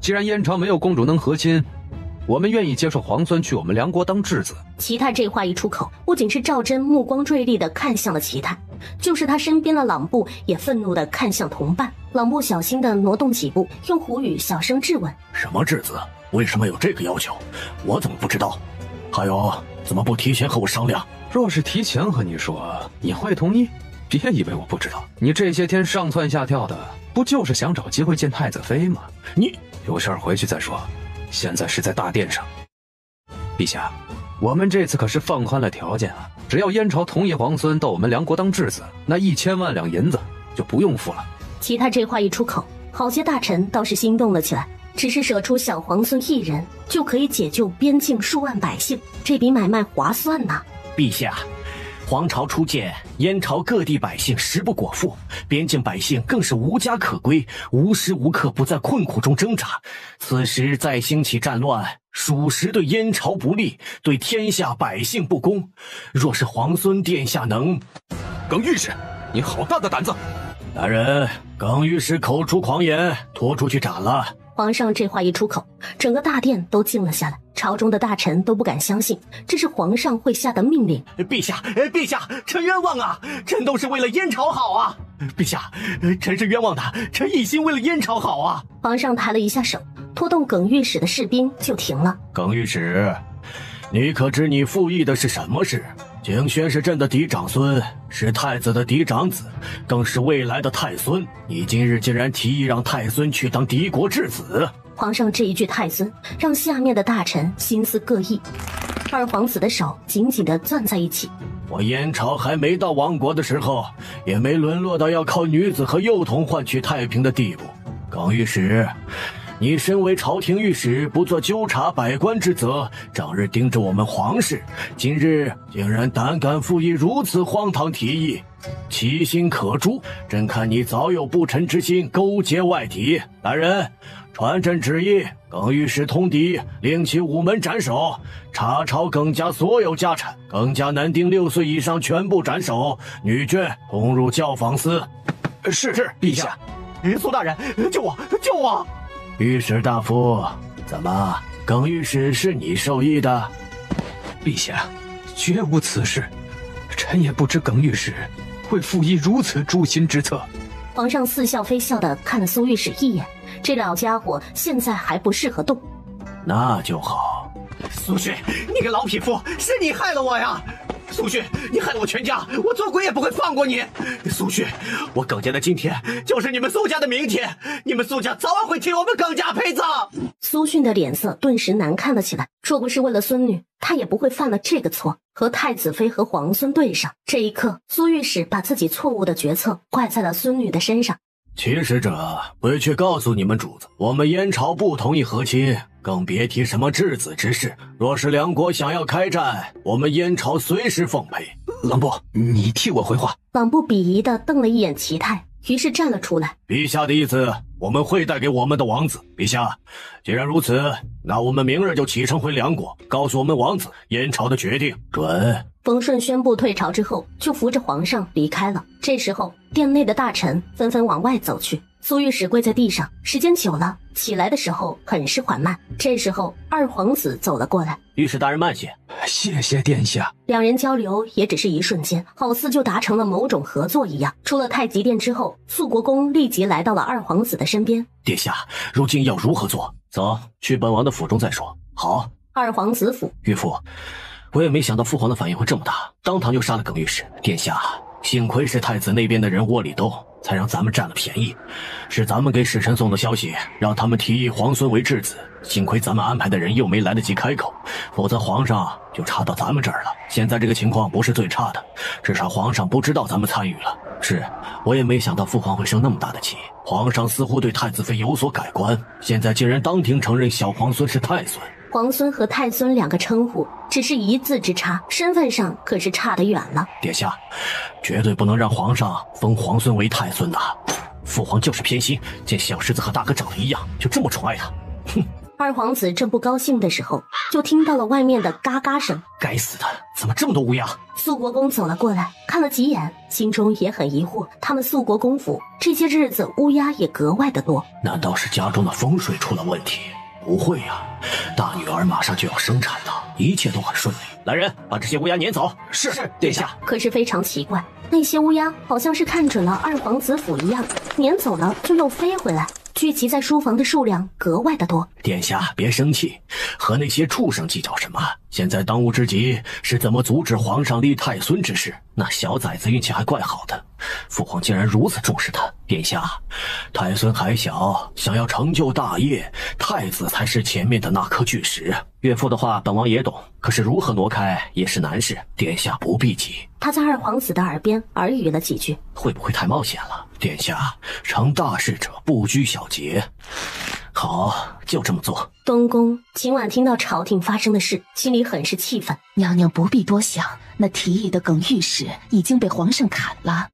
既然燕朝没有公主能和亲，我们愿意接受皇孙去我们梁国当质子。齐泰这话一出口，不仅是赵祯目光锐利地看向了齐泰，就是他身边的朗布也愤怒地看向同伴。朗布小心地挪动几步，用胡语小声质问：什么质子？为什么有这个要求？我怎么不知道？还有，怎么不提前和我商量？若是提前和你说，你会同意？别以为我不知道，你这些天上蹿下跳的，不就是想找机会见太子妃吗？你有事儿回去再说，现在是在大殿上。陛下，我们这次可是放宽了条件啊，只要燕朝同意皇孙到我们梁国当质子，那1000万两银子就不用付了。齐泰这话一出口，好些大臣倒是心动了起来。只是舍出小皇孙一人，就可以解救边境数万百姓，这笔买卖划算呐！陛下，皇朝初建，燕朝各地百姓食不果腹，边境百姓更是无家可归，无时无刻不在困苦中挣扎。此时再兴起战乱，属实对燕朝不利，对天下百姓不公。若是皇孙殿下能……耿御史，你好大的胆子！大人，耿御史口出狂言，拖出去斩了。皇上这话一出口，整个大殿都静了下来，朝中的大臣都不敢相信这是皇上会下的命令。陛下，陛下，臣冤枉啊！臣都是为了燕朝好啊！陛下，臣是冤枉的，臣一心为了燕朝好啊！皇上抬了一下手，拖动耿御史的士兵就停了。耿御史，你可知你附议的是什么事？景轩是朕的嫡长孙，是太子的嫡长子，更是未来的太孙。你今日竟然提议让太孙去当敌国质子！皇上这一句太孙，让下面的大臣心思各异。二皇子的手紧紧地攥在一起。我燕朝还没到亡国的时候，也没沦落到要靠女子和幼童换取太平的地步。耿御史，你身为朝廷御史，不做纠察百官之责，整日盯着我们皇室，今日竟然胆敢附议如此荒唐提议，其心可诛。朕看你早有不臣之心，勾结外敌。来人，传朕旨意，耿御史通敌，令其午门斩首，查抄耿家所有家产，耿家男丁6岁以上全部斩首，女眷通入教坊司。是陛下。苏大人，救我，救我！御史大夫，怎么，耿御史是你授意的？陛下，绝无此事，臣也不知耿御史会附议如此诛心之策。皇上似笑非笑地看了苏御史一眼，这老家伙现在还不适合动。那就好。苏旭，你个老匹夫，是你害了我呀！苏旭，你害了我全家，我做鬼也不会放过你。苏旭，我耿家的今天就是你们苏家的明天，你们苏家早晚会替我们耿家陪葬。苏迅的脸色顿时难看了起来，若不是为了孙女，他也不会犯了这个错，和太子妃和皇孙对上。这一刻，苏御史把自己错误的决策怪在了孙女的身上。其使者回去告诉你们主子，我们燕朝不同意和亲，更别提什么质子之事。若是两国想要开战，我们燕朝随时奉陪。朗布，你替我回话。朗布鄙夷地瞪了一眼齐泰，于是站了出来。陛下的意思，我们会带给我们的王子。陛下，既然如此，那我们明日就启程回梁国，告诉我们王子燕朝的决定。准。冯顺宣布退朝之后，就扶着皇上离开了。这时候，殿内的大臣纷纷往外走去。苏御史跪在地上，时间久了，起来的时候很是缓慢。这时候，二皇子走了过来。御史大人慢些。谢谢殿下。两人交流也只是一瞬间，好似就达成了某种合作一样。出了太极殿之后，肃国公立即来到了二皇子的身边。殿下，如今要如何做？走去本王的府中再说。好。二皇子府，岳父，我也没想到父皇的反应会这么大，当堂就杀了耿御史。殿下，幸亏是太子那边的人窝里斗，才让咱们占了便宜。是咱们给使臣送的消息，让他们提议皇孙为质子。幸亏咱们安排的人又没来得及开口，否则皇上就查到咱们这儿了。现在这个情况不是最差的，至少皇上不知道咱们参与了。是，我也没想到父皇会生那么大的气。皇上似乎对太子妃有所改观，现在竟然当庭承认小皇孙是太孙。皇孙和太孙两个称呼只是一字之差，身份上可是差得远了。殿下，绝对不能让皇上封皇孙为太孙呐！父皇就是偏心，见小狮子和大哥长得一样，就这么宠爱他。哼！二皇子正不高兴的时候，就听到了外面的嘎嘎声。该死的，怎么这么多乌鸦？肃国公走了过来，看了几眼，心中也很疑惑。他们肃国公府这些日子乌鸦也格外的多，难道是家中的风水出了问题？不会呀，大女儿马上就要生产了，一切都很顺利。来人，把这些乌鸦撵走。是，殿下。可是非常奇怪，那些乌鸦好像是看准了二皇子府一样，撵走了就又飞回来，聚集在书房的数量格外的多。殿下别生气，和那些畜生计较什么？现在当务之急是怎么阻止皇上立太孙之事。那小崽子运气还怪好的，父皇竟然如此重视他。殿下，太孙还小，想要成就大业，太子才是前面的那颗巨石。岳父的话本王也懂，可是如何挪开也是难事，殿下不必急。他在二皇子的耳边耳语了几句，会不会太冒险了？殿下，成大事者不拘小节。好，就这么做。东宫今晚听到朝廷发生的事，心里很是气愤。娘娘不必多想，那提议的耿御史已经被皇上砍了。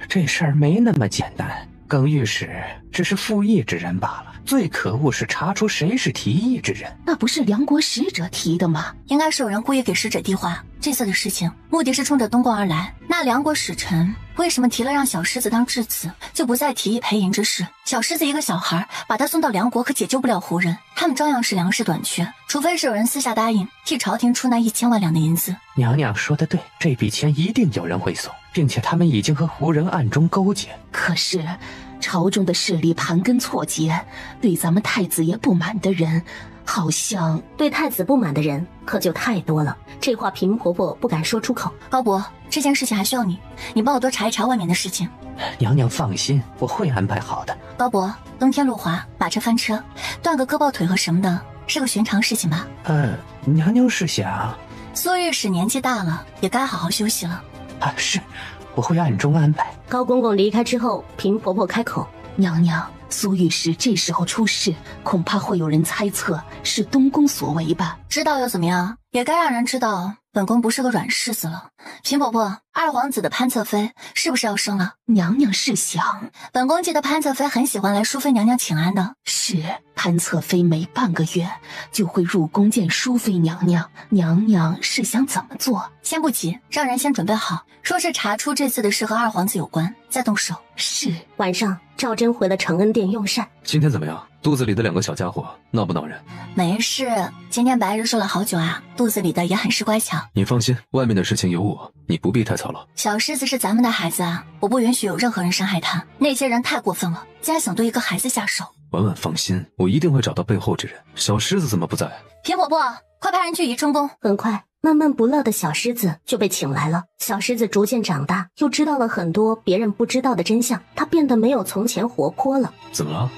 这事儿没那么简单，耿御史只是附议之人罢了。最可恶是查出谁是提议之人。那不是梁国使者提的吗？应该是有人故意给使者递话。这次的事情目的是冲着东宫而来，那梁国使臣为什么提了让小狮子当质子，就不再提议陪淫之事？小狮子一个小孩，把他送到梁国可解救不了胡人，他们照样是粮食短缺，除非是有人私下答应替朝廷出那1000万两的银子。娘娘说的对，这笔钱一定有人会送，并且他们已经和胡人暗中勾结。可是朝中的势力盘根错节，对咱们太子爷不满的人好像……对太子不满的人可就太多了，这话平婆婆不敢说出口。高伯，这件事情还需要你帮我多查一查外面的事情。娘娘放心，我会安排好的。高伯，冬天路滑，马车翻车，断个胳膊腿和什么的，是个寻常事情吧？娘娘是想……苏御史年纪大了，也该好好休息了。是，我会暗中安排。高公公离开之后，平婆婆开口：娘娘，苏御史这时候出事，恐怕会有人猜测是东宫所为吧？知道又怎么样？也该让人知道本宫不是个软柿子了。平婆婆，二皇子的潘侧妃是不是要生了？娘娘是想……本宫记得潘侧妃很喜欢来淑妃娘娘请安的。是，潘侧妃每半个月就会入宫见淑妃娘娘。娘娘是想怎么做？先不急，让人先准备好，说是查出这次的事和二皇子有关，再动手。是。晚上，赵祯回了承恩殿用膳。今天怎么样？肚子里的2个小家伙闹不闹人？没事，今天白日睡了好久啊，肚子里的也很是乖巧。你放心，外面的事情有我，你不必太操劳。小狮子是咱们的孩子啊，我不允许有任何人伤害他。那些人太过分了，竟然想对一个孩子下手。婉婉放心，我一定会找到背后之人。小狮子怎么不在？平婆婆，快派人去宜春宫。很快，闷闷不乐的小狮子就被请来了。小狮子逐渐长大，又知道了很多别人不知道的真相，他变得没有从前活泼了。怎么了？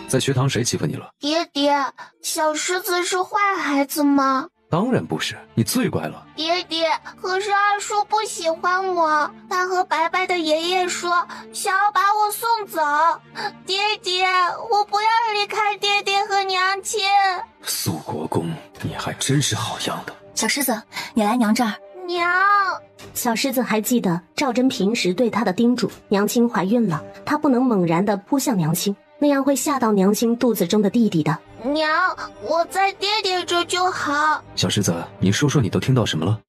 在学堂谁欺负你了？爹爹，小狮子是坏孩子吗？当然不是，你最乖了。爹爹，可是二叔不喜欢我，他和白白的爷爷说想要把我送走。爹爹，我不要离开爹爹和娘亲。肃国公，你还真是好样的。小狮子，你来娘这儿。娘。小狮子还记得赵祯平时对他的叮嘱，娘亲怀孕了，他不能猛然地扑向娘亲，那样会吓到娘亲肚子中的弟弟的。娘，我在爹爹这就好。小狮子，你说说你都听到什么了？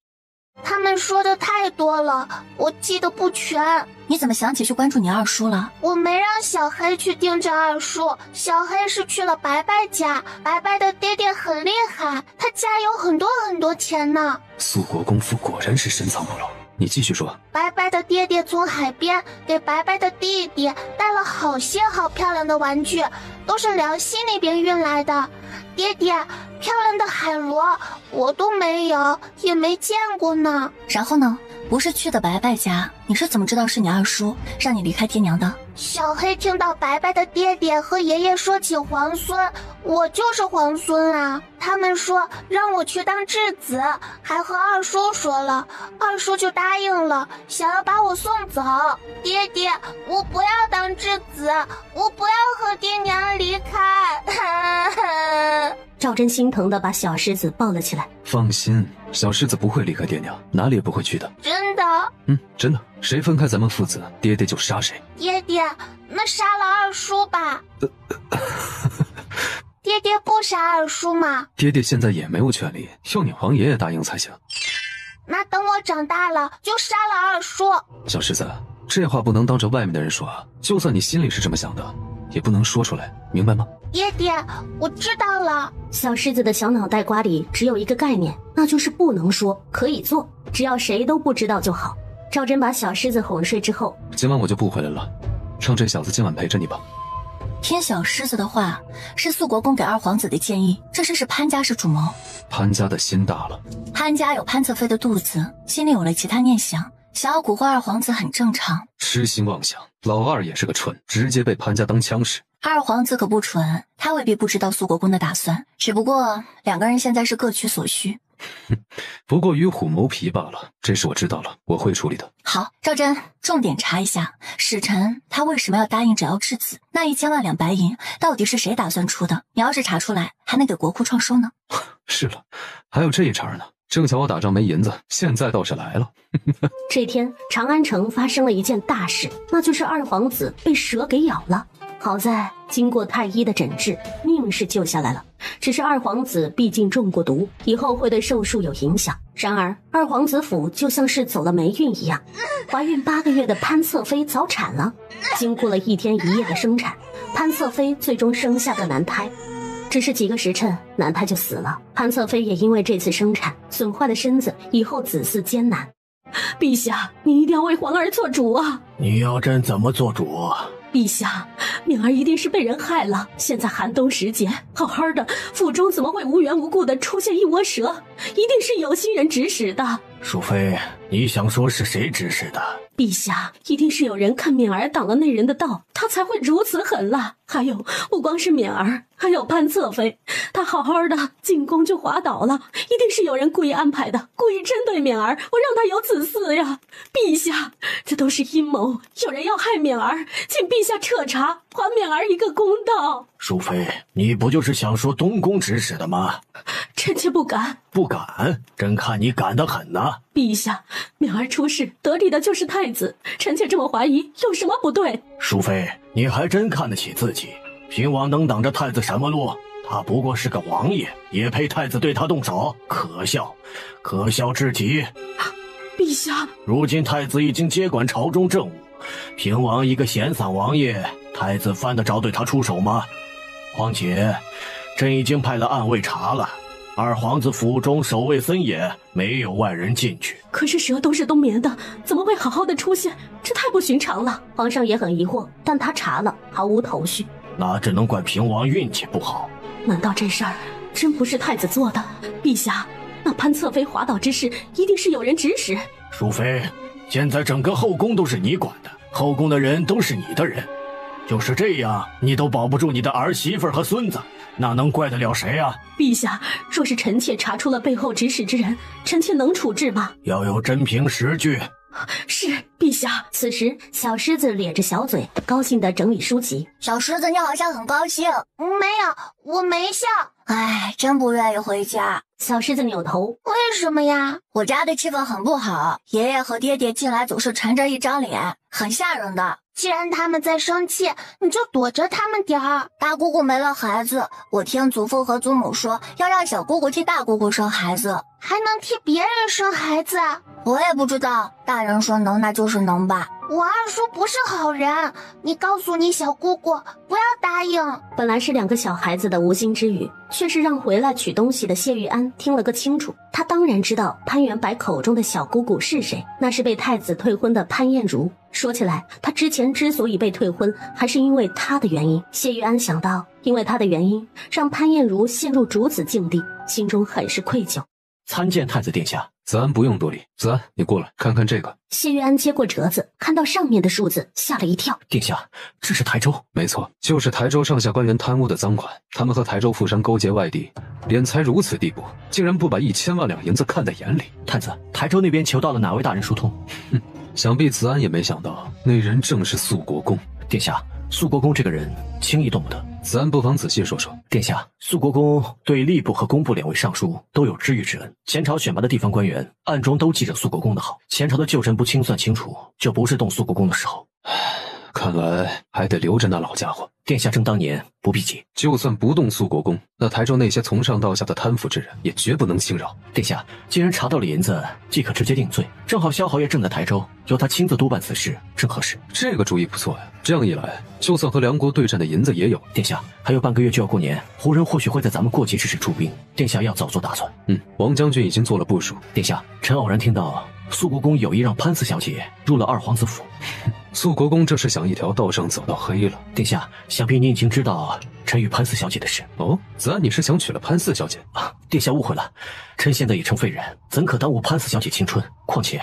他们说的太多了，我记得不全。你怎么想起去关注你二叔了？我没让小黑去盯着二叔，小黑是去了白白家。白白的爹爹很厉害，他家有很多很多钱呢。肃国公府果然是深藏不露，你继续说。白白的爹爹从海边给白白的弟弟带了好些好漂亮的玩具，都是辽西那边运来的。爹爹，漂亮的海螺我都没有，也没见过呢。然后呢？不是去的白白家，你是怎么知道是你二叔让你离开爹娘的？小黑听到白白的爹爹和爷爷说起皇孙，我就是皇孙啊。他们说让我去当质子，还和二叔说了，二叔就答应了，想要把我送走。爹爹，我不要当质子，我不要和爹娘离开。赵真心疼地把小狮子抱了起来。放心，小狮子不会离开爹娘，哪里也不会去的。真的？真的。谁分开咱们父子，爹爹就杀谁。爹爹，那杀了二叔吧。爹爹不杀二叔吗？爹爹现在也没有权利，要你皇爷爷答应才行。那等我长大了就杀了二叔。小狮子，这话不能当着外面的人说啊，就算你心里是这么想的，也不能说出来，明白吗？爹爹，我知道了。小狮子的小脑袋瓜里只有一个概念，那就是不能说，可以做，只要谁都不知道就好。赵真把小狮子哄睡之后，今晚我就不回来了，让这小子今晚陪着你吧。听小狮子的话，是肃国公给二皇子的建议，这事是潘家是主谋。潘家的心大了，潘家有潘侧妃的肚子，心里有了其他念想，想要蛊惑二皇子很正常。痴心妄想，老二也是个蠢，直接被潘家当枪使。二皇子可不蠢，他未必不知道肃国公的打算，只不过两个人现在是各取所需。不过与虎谋皮罢了，这事我知道了，我会处理的。好，赵真，重点查一下使臣他为什么要答应只要质子，那1000万两白银到底是谁打算出的？你要是查出来，还能给国库创收呢。是了，还有这一茬呢。正巧我打仗没银子，现在倒是来了。这天，长安城发生了一件大事，那就是二皇子被蛇给咬了。好在经过太医的诊治，命是救下来了。只是二皇子毕竟中过毒，以后会对寿数有影响。然而，二皇子府就像是走了霉运一样，怀孕8个月的潘侧妃早产了。经过了1天1夜的生产，潘侧妃最终生下个男胎。只是几个时辰，男胎就死了。潘侧妃也因为这次生产损坏了身子，以后子嗣艰难。陛下，你一定要为皇儿做主啊！你要朕怎么做主？陛下，敏儿一定是被人害了。现在寒冬时节，好好的府中怎么会无缘无故的出现一窝蛇？一定是有心人指使的。淑妃，你想说是谁指使的？陛下，一定是有人看敏儿挡了那人的道，他才会如此狠辣。还有，不光是敏儿，还有潘侧妃，他好好的进宫就滑倒了，一定是有人故意安排的，故意针对敏儿，我让他有子嗣呀！陛下，这都是阴谋，有人要害敏儿，请陛下彻查，还敏儿一个公道。淑妃，你不就是想说东宫指使的吗？臣妾不敢。不敢？朕看你敢得很呐！陛下，敏儿出事，得力的就是太子，臣妾这么怀疑，有什么不对？淑妃，你还真看得起自己。平王能挡着太子什么路？他不过是个王爷，也配太子对他动手？可笑，可笑至极！陛下，如今太子已经接管朝中政务，平王一个闲散王爷，太子犯得着对他出手吗？况且，朕已经派了暗卫查了，二皇子府中守卫森严，没有外人进去。可是蛇都是冬眠的，怎么会好好的出现？这太不寻常了。皇上也很疑惑，但他查了，毫无头绪。那只能怪平王运气不好。难道这事儿真不是太子做的？陛下，那潘侧妃滑倒之事，一定是有人指使。淑妃，现在整个后宫都是你管的，后宫的人都是你的人，就是这样，你都保不住你的儿媳妇和孙子，那能怪得了谁啊？陛下，若是臣妾查出了背后指使之人，臣妾能处置吗？要有真凭实据。是，陛下。此时，小狮子咧着小嘴，高兴地整理书籍。小狮子，你好像很高兴。没有，我没笑。唉，真不愿意回家。小狮子扭头，为什么呀？我家的气氛很不好，爷爷和爹爹进来总是沉着一张脸，很吓人的。既然他们在生气，你就躲着他们点儿。大姑姑没了孩子，我听祖父和祖母说要让小姑姑替大姑姑生孩子，还能替别人生孩子？我也不知道，大人说能那就是能吧。我二叔不是好人，你告诉你小姑姑不要答应。本来是2个小孩子的无心之语，却是让回来取东西的谢玉安听了个清楚。他当然知道潘元白口中的小姑姑是谁，那是被太子退婚的潘艳茹。说起来，他之前之所以被退婚，还是因为他的原因。谢玉安想到，因为他的原因，让潘艳茹陷入如此境地，心中很是愧疚。参见太子殿下。子安不用多礼，子安，你过来看看这个。谢玉安接过折子，看到上面的数字，吓了一跳。殿下，这是台州？没错，就是台州上下官员贪污的赃款。他们和台州富商勾结外地，敛财如此地步，竟然不把1000万两银子看在眼里。太子，台州那边求到了哪位大人疏通？想必子安也没想到，那人正是肃国公。殿下，肃国公这个人轻易动不得。子安不妨仔细说说。殿下，肃国公对吏部和工部2位尚书都有知遇之恩，前朝选拔的地方官员暗中都记着肃国公的好，前朝的旧臣不清算清楚，就不是动肃国公的时候。看来还得留着那老家伙。殿下正当年，不必急。就算不动肃国公，那台州那些从上到下的贪腐之人也绝不能轻饶。殿下，既然查到了银子，即可直接定罪。正好萧豪爷正在台州，由他亲自督办此事，正合适。这个主意不错呀！这样一来，就算和梁国对战的银子也有。殿下，还有半个月就要过年，胡人或许会在咱们过节之时出兵，殿下要早做打算。王将军已经做了部署。殿下，臣偶然听到肃国公有意让潘四小姐入了二皇子府。肃国公这是想一条道上走到黑了。殿下，想必您已经知道臣与潘四小姐的事。哦，子安，你是想娶了潘四小姐啊？殿下误会了，臣现在已成废人，怎可耽误潘四小姐青春？况且，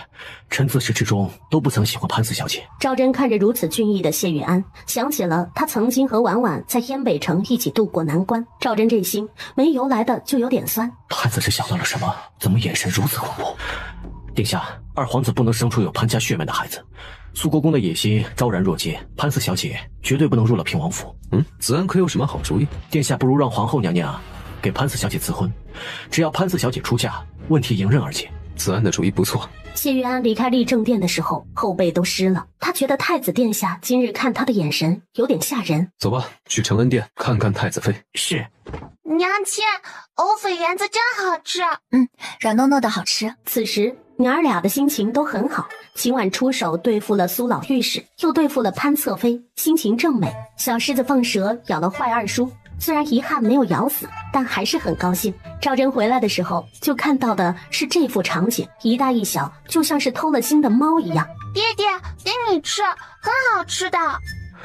臣自始至终都不曾喜欢潘四小姐。赵祯看着如此俊逸的谢玉安，想起了他曾经和婉婉在燕北城一起渡过难关。赵祯这心没由来的就有点酸。太子是想到了什么？怎么眼神如此恐怖？殿下，二皇子不能生出有潘家血脉的孩子。肃国公的野心昭然若揭，潘四小姐绝对不能入了平王府。子安可有什么好主意？殿下不如让皇后娘娘给潘四小姐赐婚，只要潘四小姐出嫁，问题迎刃而解。子安的主意不错。谢玉安离开立正殿的时候，后背都湿了。他觉得太子殿下今日看他的眼神有点吓人。走吧，去承恩殿看看太子妃。是。娘亲，藕粉圆子真好吃。软糯糯的好吃。此时娘儿俩的心情都很好，秦婉出手对付了苏老御史，又对付了潘侧妃，心情正美。小狮子放蛇咬了坏二叔，虽然遗憾没有咬死，但还是很高兴。赵祯回来的时候，就看到的是这副场景，一大一小，就像是偷了心的猫一样。爹爹，给你吃，很好吃的。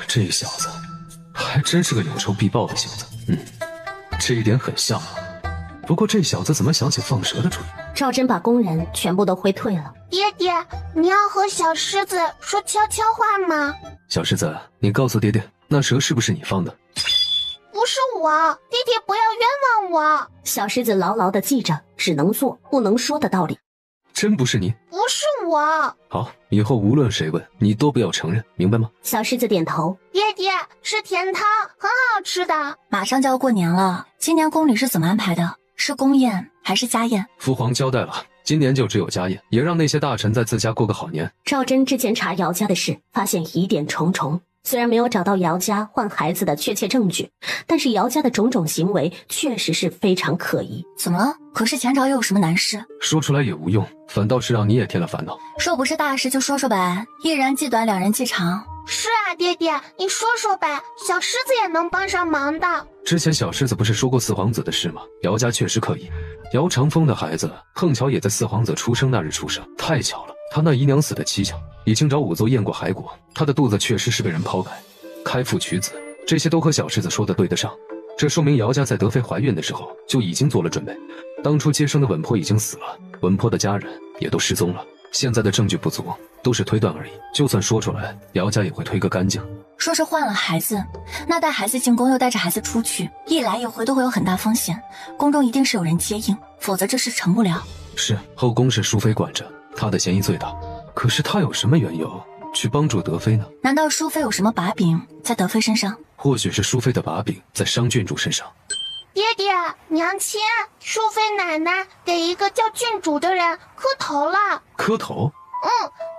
这小子还真是个有仇必报的性子。这一点很像我。不过这小子怎么想起放蛇的主意？赵祯把工人全部都挥退了。爹爹，你要和小狮子说悄悄话吗？小狮子，你告诉爹爹，那蛇是不是你放的？不是我，爹爹不要冤枉我。小狮子牢牢地记着只能做不能说的道理。真不是你？不是我。好，以后无论谁问，你都不要承认，明白吗？小狮子点头。爹爹，是甜汤，很好吃的。马上就要过年了，今年宫里是怎么安排的？是宫宴还是家宴？父皇交代了，今年就只有家宴，也让那些大臣在自家过个好年。赵祯之前查姚家的事，发现疑点重重。虽然没有找到姚家换孩子的确切证据，但是姚家的种种行为确实是非常可疑。怎么了？可是前朝又有什么难事？说出来也无用，反倒是让你也添了烦恼。说不是大事就说说呗，一人计短，两人计长。是啊，爹爹，你说说呗，小狮子也能帮上忙的。之前小狮子不是说过四皇子的事吗？姚家确实可疑。姚长风的孩子碰巧也在四皇子出生那日出生，太巧了。他那姨娘死的蹊跷，已经找仵作验过骸骨，他的肚子确实是被人剖开，开腹取子，这些都和小狮子说的对得上。这说明姚家在德妃怀孕的时候就已经做了准备。当初接生的稳婆已经死了，稳婆的家人也都失踪了。现在的证据不足，都是推断而已。就算说出来，姚家也会推个干净。说是换了孩子，那带孩子进宫又带着孩子出去，一来一回都会有很大风险。宫中一定是有人接应，否则这事成不了。是，后宫是淑妃管着，她的嫌疑最大。可是她有什么缘由去帮助德妃呢？难道淑妃有什么把柄在德妃身上？或许是淑妃的把柄在商郡主身上。爹爹，娘亲，淑妃奶奶给一个叫郡主的人磕头了。磕头？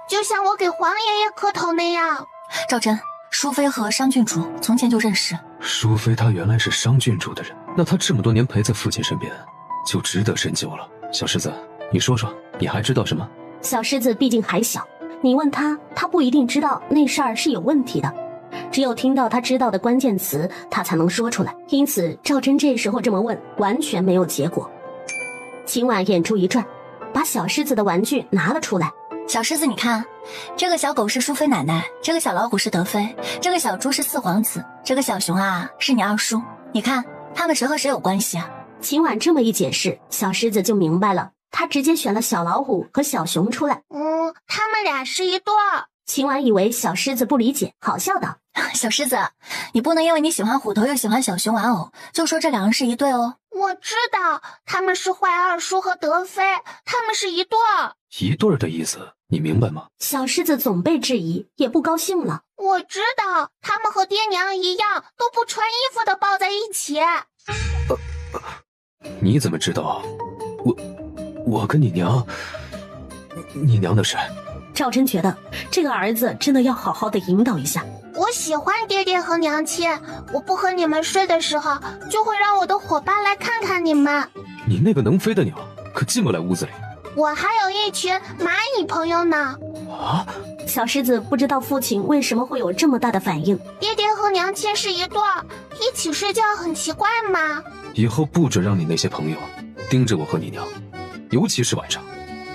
就像我给皇爷爷磕头那样。赵祯，淑妃和商郡主从前就认识。淑妃她原来是商郡主的人，那她这么多年陪在父亲身边，就值得深究了。小狮子，你说说，你还知道什么？小狮子毕竟还小，你问他，他不一定知道那事儿是有问题的。只有听到他知道的关键词，他才能说出来。因此，赵真这时候这么问，完全没有结果。秦婉眼珠一转，把小狮子的玩具拿了出来。小狮子，你看，这个小狗是淑妃奶奶，这个小老虎是德妃，这个小猪是四皇子，这个小熊啊是你二叔。你看，他们谁和谁有关系啊？秦婉这么一解释，小狮子就明白了。他直接选了小老虎和小熊出来。他们俩是一对。秦婉以为小狮子不理解，好笑道：小狮子，你不能因为你喜欢虎头又喜欢小熊玩偶，就说这两人是一对哦。我知道，他们是坏二叔和德妃，他们是一对。一对的意思你明白吗？小狮子总被质疑，也不高兴了。我知道，他们和爹娘一样，都不穿衣服的抱在一起。你怎么知道？我跟你娘的事。赵真觉得这个儿子真的要好好的引导一下。我喜欢爹爹和娘亲，我不和你们睡的时候，就会让我的伙伴来看看你们。你那个能飞的鸟可进不来屋子里。我还有一群蚂蚁朋友呢。啊！小狮子不知道父亲为什么会有这么大的反应。爹爹和娘亲是一对，一起睡觉很奇怪吗？以后不准让你那些朋友盯着我和你娘，尤其是晚上，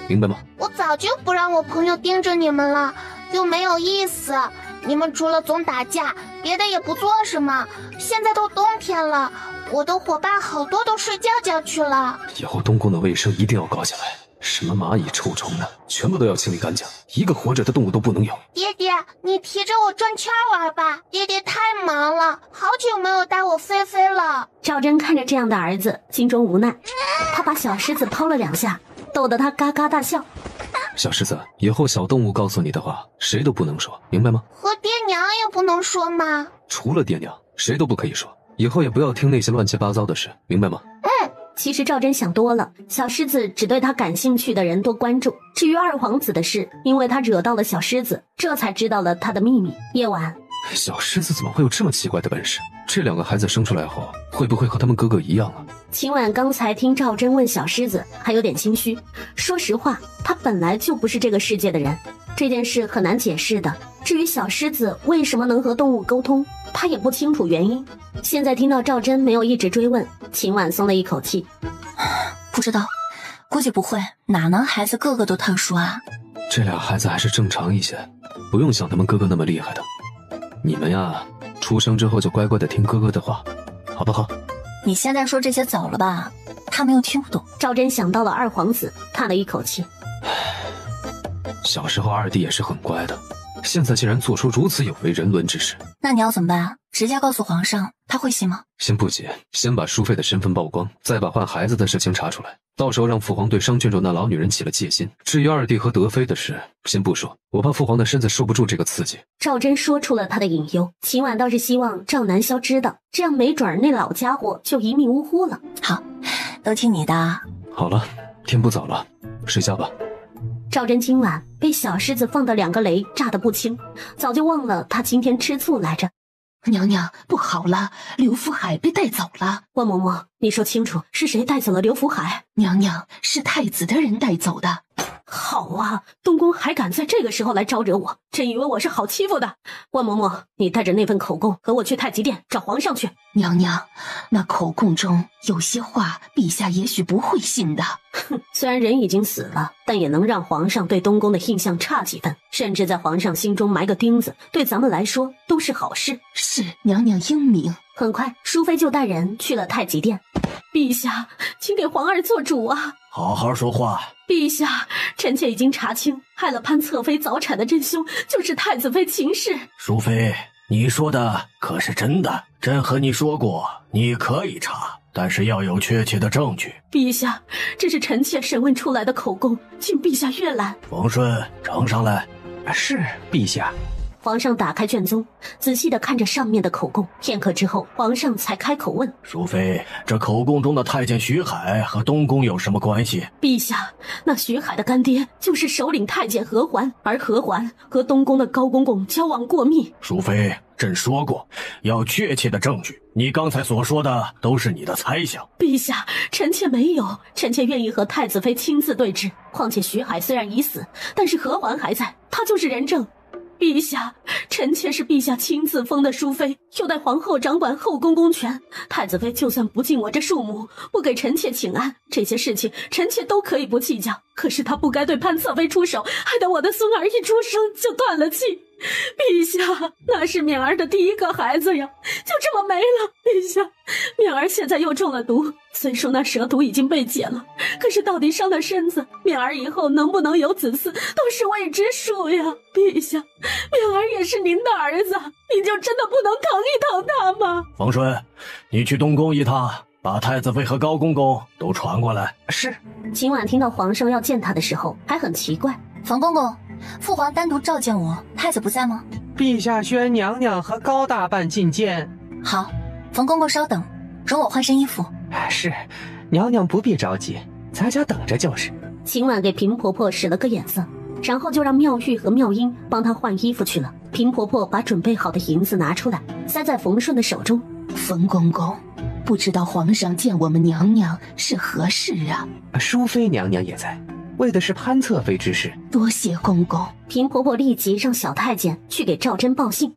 明白吗？我早就不让我朋友盯着你们了，又没有意思。你们除了总打架，别的也不做什么。现在都冬天了，我的伙伴好多都睡觉觉去了。以后东宫的卫生一定要搞起来，什么蚂蚁臭虫的，全部都要清理干净，一个活着的动物都不能有。爹爹，你提着我转圈玩吧，爹爹太忙了，好久没有带我飞飞了。赵真看着这样的儿子，心中无奈，他把小狮子抛了2下，逗得他嘎嘎大笑。小狮子，以后小动物告诉你的话，谁都不能说，明白吗？和爹娘也不能说吗？除了爹娘，谁都不可以说。以后也不要听那些乱七八糟的事，明白吗？其实赵真想多了，小狮子只对他感兴趣的人多关注。至于二皇子的事，因为他惹到了小狮子，这才知道了他的秘密。夜晚，小狮子怎么会有这么奇怪的本事？这2个孩子生出来后，会不会和他们哥哥一样啊？秦婉刚才听赵真问小狮子，还有点心虚。说实话，他本来就不是这个世界的人，这件事很难解释的。至于小狮子为什么能和动物沟通，他也不清楚原因。现在听到赵真没有一直追问，秦婉松了一口气。不知道，估计不会，哪能孩子个个都特殊啊？这俩孩子还是正常一些，不用像他们哥哥那么厉害的。你们呀，出生之后就乖乖的听哥哥的话，好不好？你现在说这些早了吧？他们又听不懂。赵真想到了二皇子，叹了一口气。小时候二弟也是很乖的，现在竟然做出如此有违人伦之事。那你要怎么办啊？直接告诉皇上，他会信吗？先不急，先把淑妃的身份曝光，再把换孩子的事情查出来，到时候让父皇对商郡主那老女人起了戒心。至于二弟和德妃的事，先不说，我怕父皇的身子受不住这个刺激。赵真说出了他的隐忧，秦婉倒是希望赵南萧知道，这样没准那老家伙就一命呜呼了。好，都听你的。好了，天不早了，睡觉吧。赵真今晚被小狮子放的2个雷炸得不轻，早就忘了他今天吃醋来着。娘娘，不好了，刘福海被带走了。万嬷嬷，你说清楚，是谁带走了刘福海？娘娘，是太子的人带走的。好啊，东宫还敢在这个时候来招惹我，真以为我是好欺负的。万嬷嬷，你带着那份口供和我去太极殿找皇上去。娘娘，那口供中有些话，陛下也许不会信的。哼，虽然人已经死了，但也能让皇上对东宫的印象差几分，甚至在皇上心中埋个钉子，对咱们来说都是好事。是，娘娘英明。很快，淑妃就带人去了太极殿。陛下，请给皇儿做主啊！好好说话。陛下，臣妾已经查清，害了潘侧妃早产的真凶就是太子妃秦氏。淑妃，你说的可是真的？朕和你说过，你可以查，但是要有确切的证据。陛下，这是臣妾审问出来的口供，请陛下阅览。冯顺，呈上来。是，陛下。皇上打开卷宗，仔细地看着上面的口供。片刻之后，皇上才开口问：淑妃，这口供中的太监徐海和东宫有什么关系？陛下，那徐海的干爹就是首领太监何环，而何环和东宫的高公公交往过密。淑妃，朕说过，要确切的证据。你刚才所说的都是你的猜想。陛下，臣妾没有，臣妾愿意和太子妃亲自对质。况且徐海虽然已死，但是何环还在，他就是人证。陛下，臣妾是陛下亲自封的淑妃，又待皇后掌管后宫公权。太子妃就算不敬我这庶母，不给臣妾请安，这些事情臣妾都可以不计较。可是她不该对潘侧妃出手，害得我的孙儿一出生就断了气。陛下，那是沔儿的第一个孩子呀，就这么没了。陛下，沔儿现在又中了毒，虽说那蛇毒已经被解了，可是到底伤了身子，沔儿以后能不能有子嗣，都是未知数呀。陛下，沔儿也是您的儿子，你就真的不能疼一疼他吗？冯顺，你去东宫一趟，把太子妃和高公公都传过来。是。秦婉听到皇上要见他的时候，还很奇怪。冯公公，父皇单独召见我，太子不在吗？陛下宣娘娘和高大办觐见。好，冯公公稍等，容我换身衣服。是，娘娘不必着急，在家等着就是。秦婉给平婆婆使了个眼色，然后就让妙玉和妙音帮她换衣服去了。平婆婆把准备好的银子拿出来，塞在冯顺的手中。冯公公，不知道皇上见我们娘娘是何事啊？淑妃娘娘也在，为的是潘侧妃之事。多谢公公。平婆婆立即让小太监去给赵祯报信。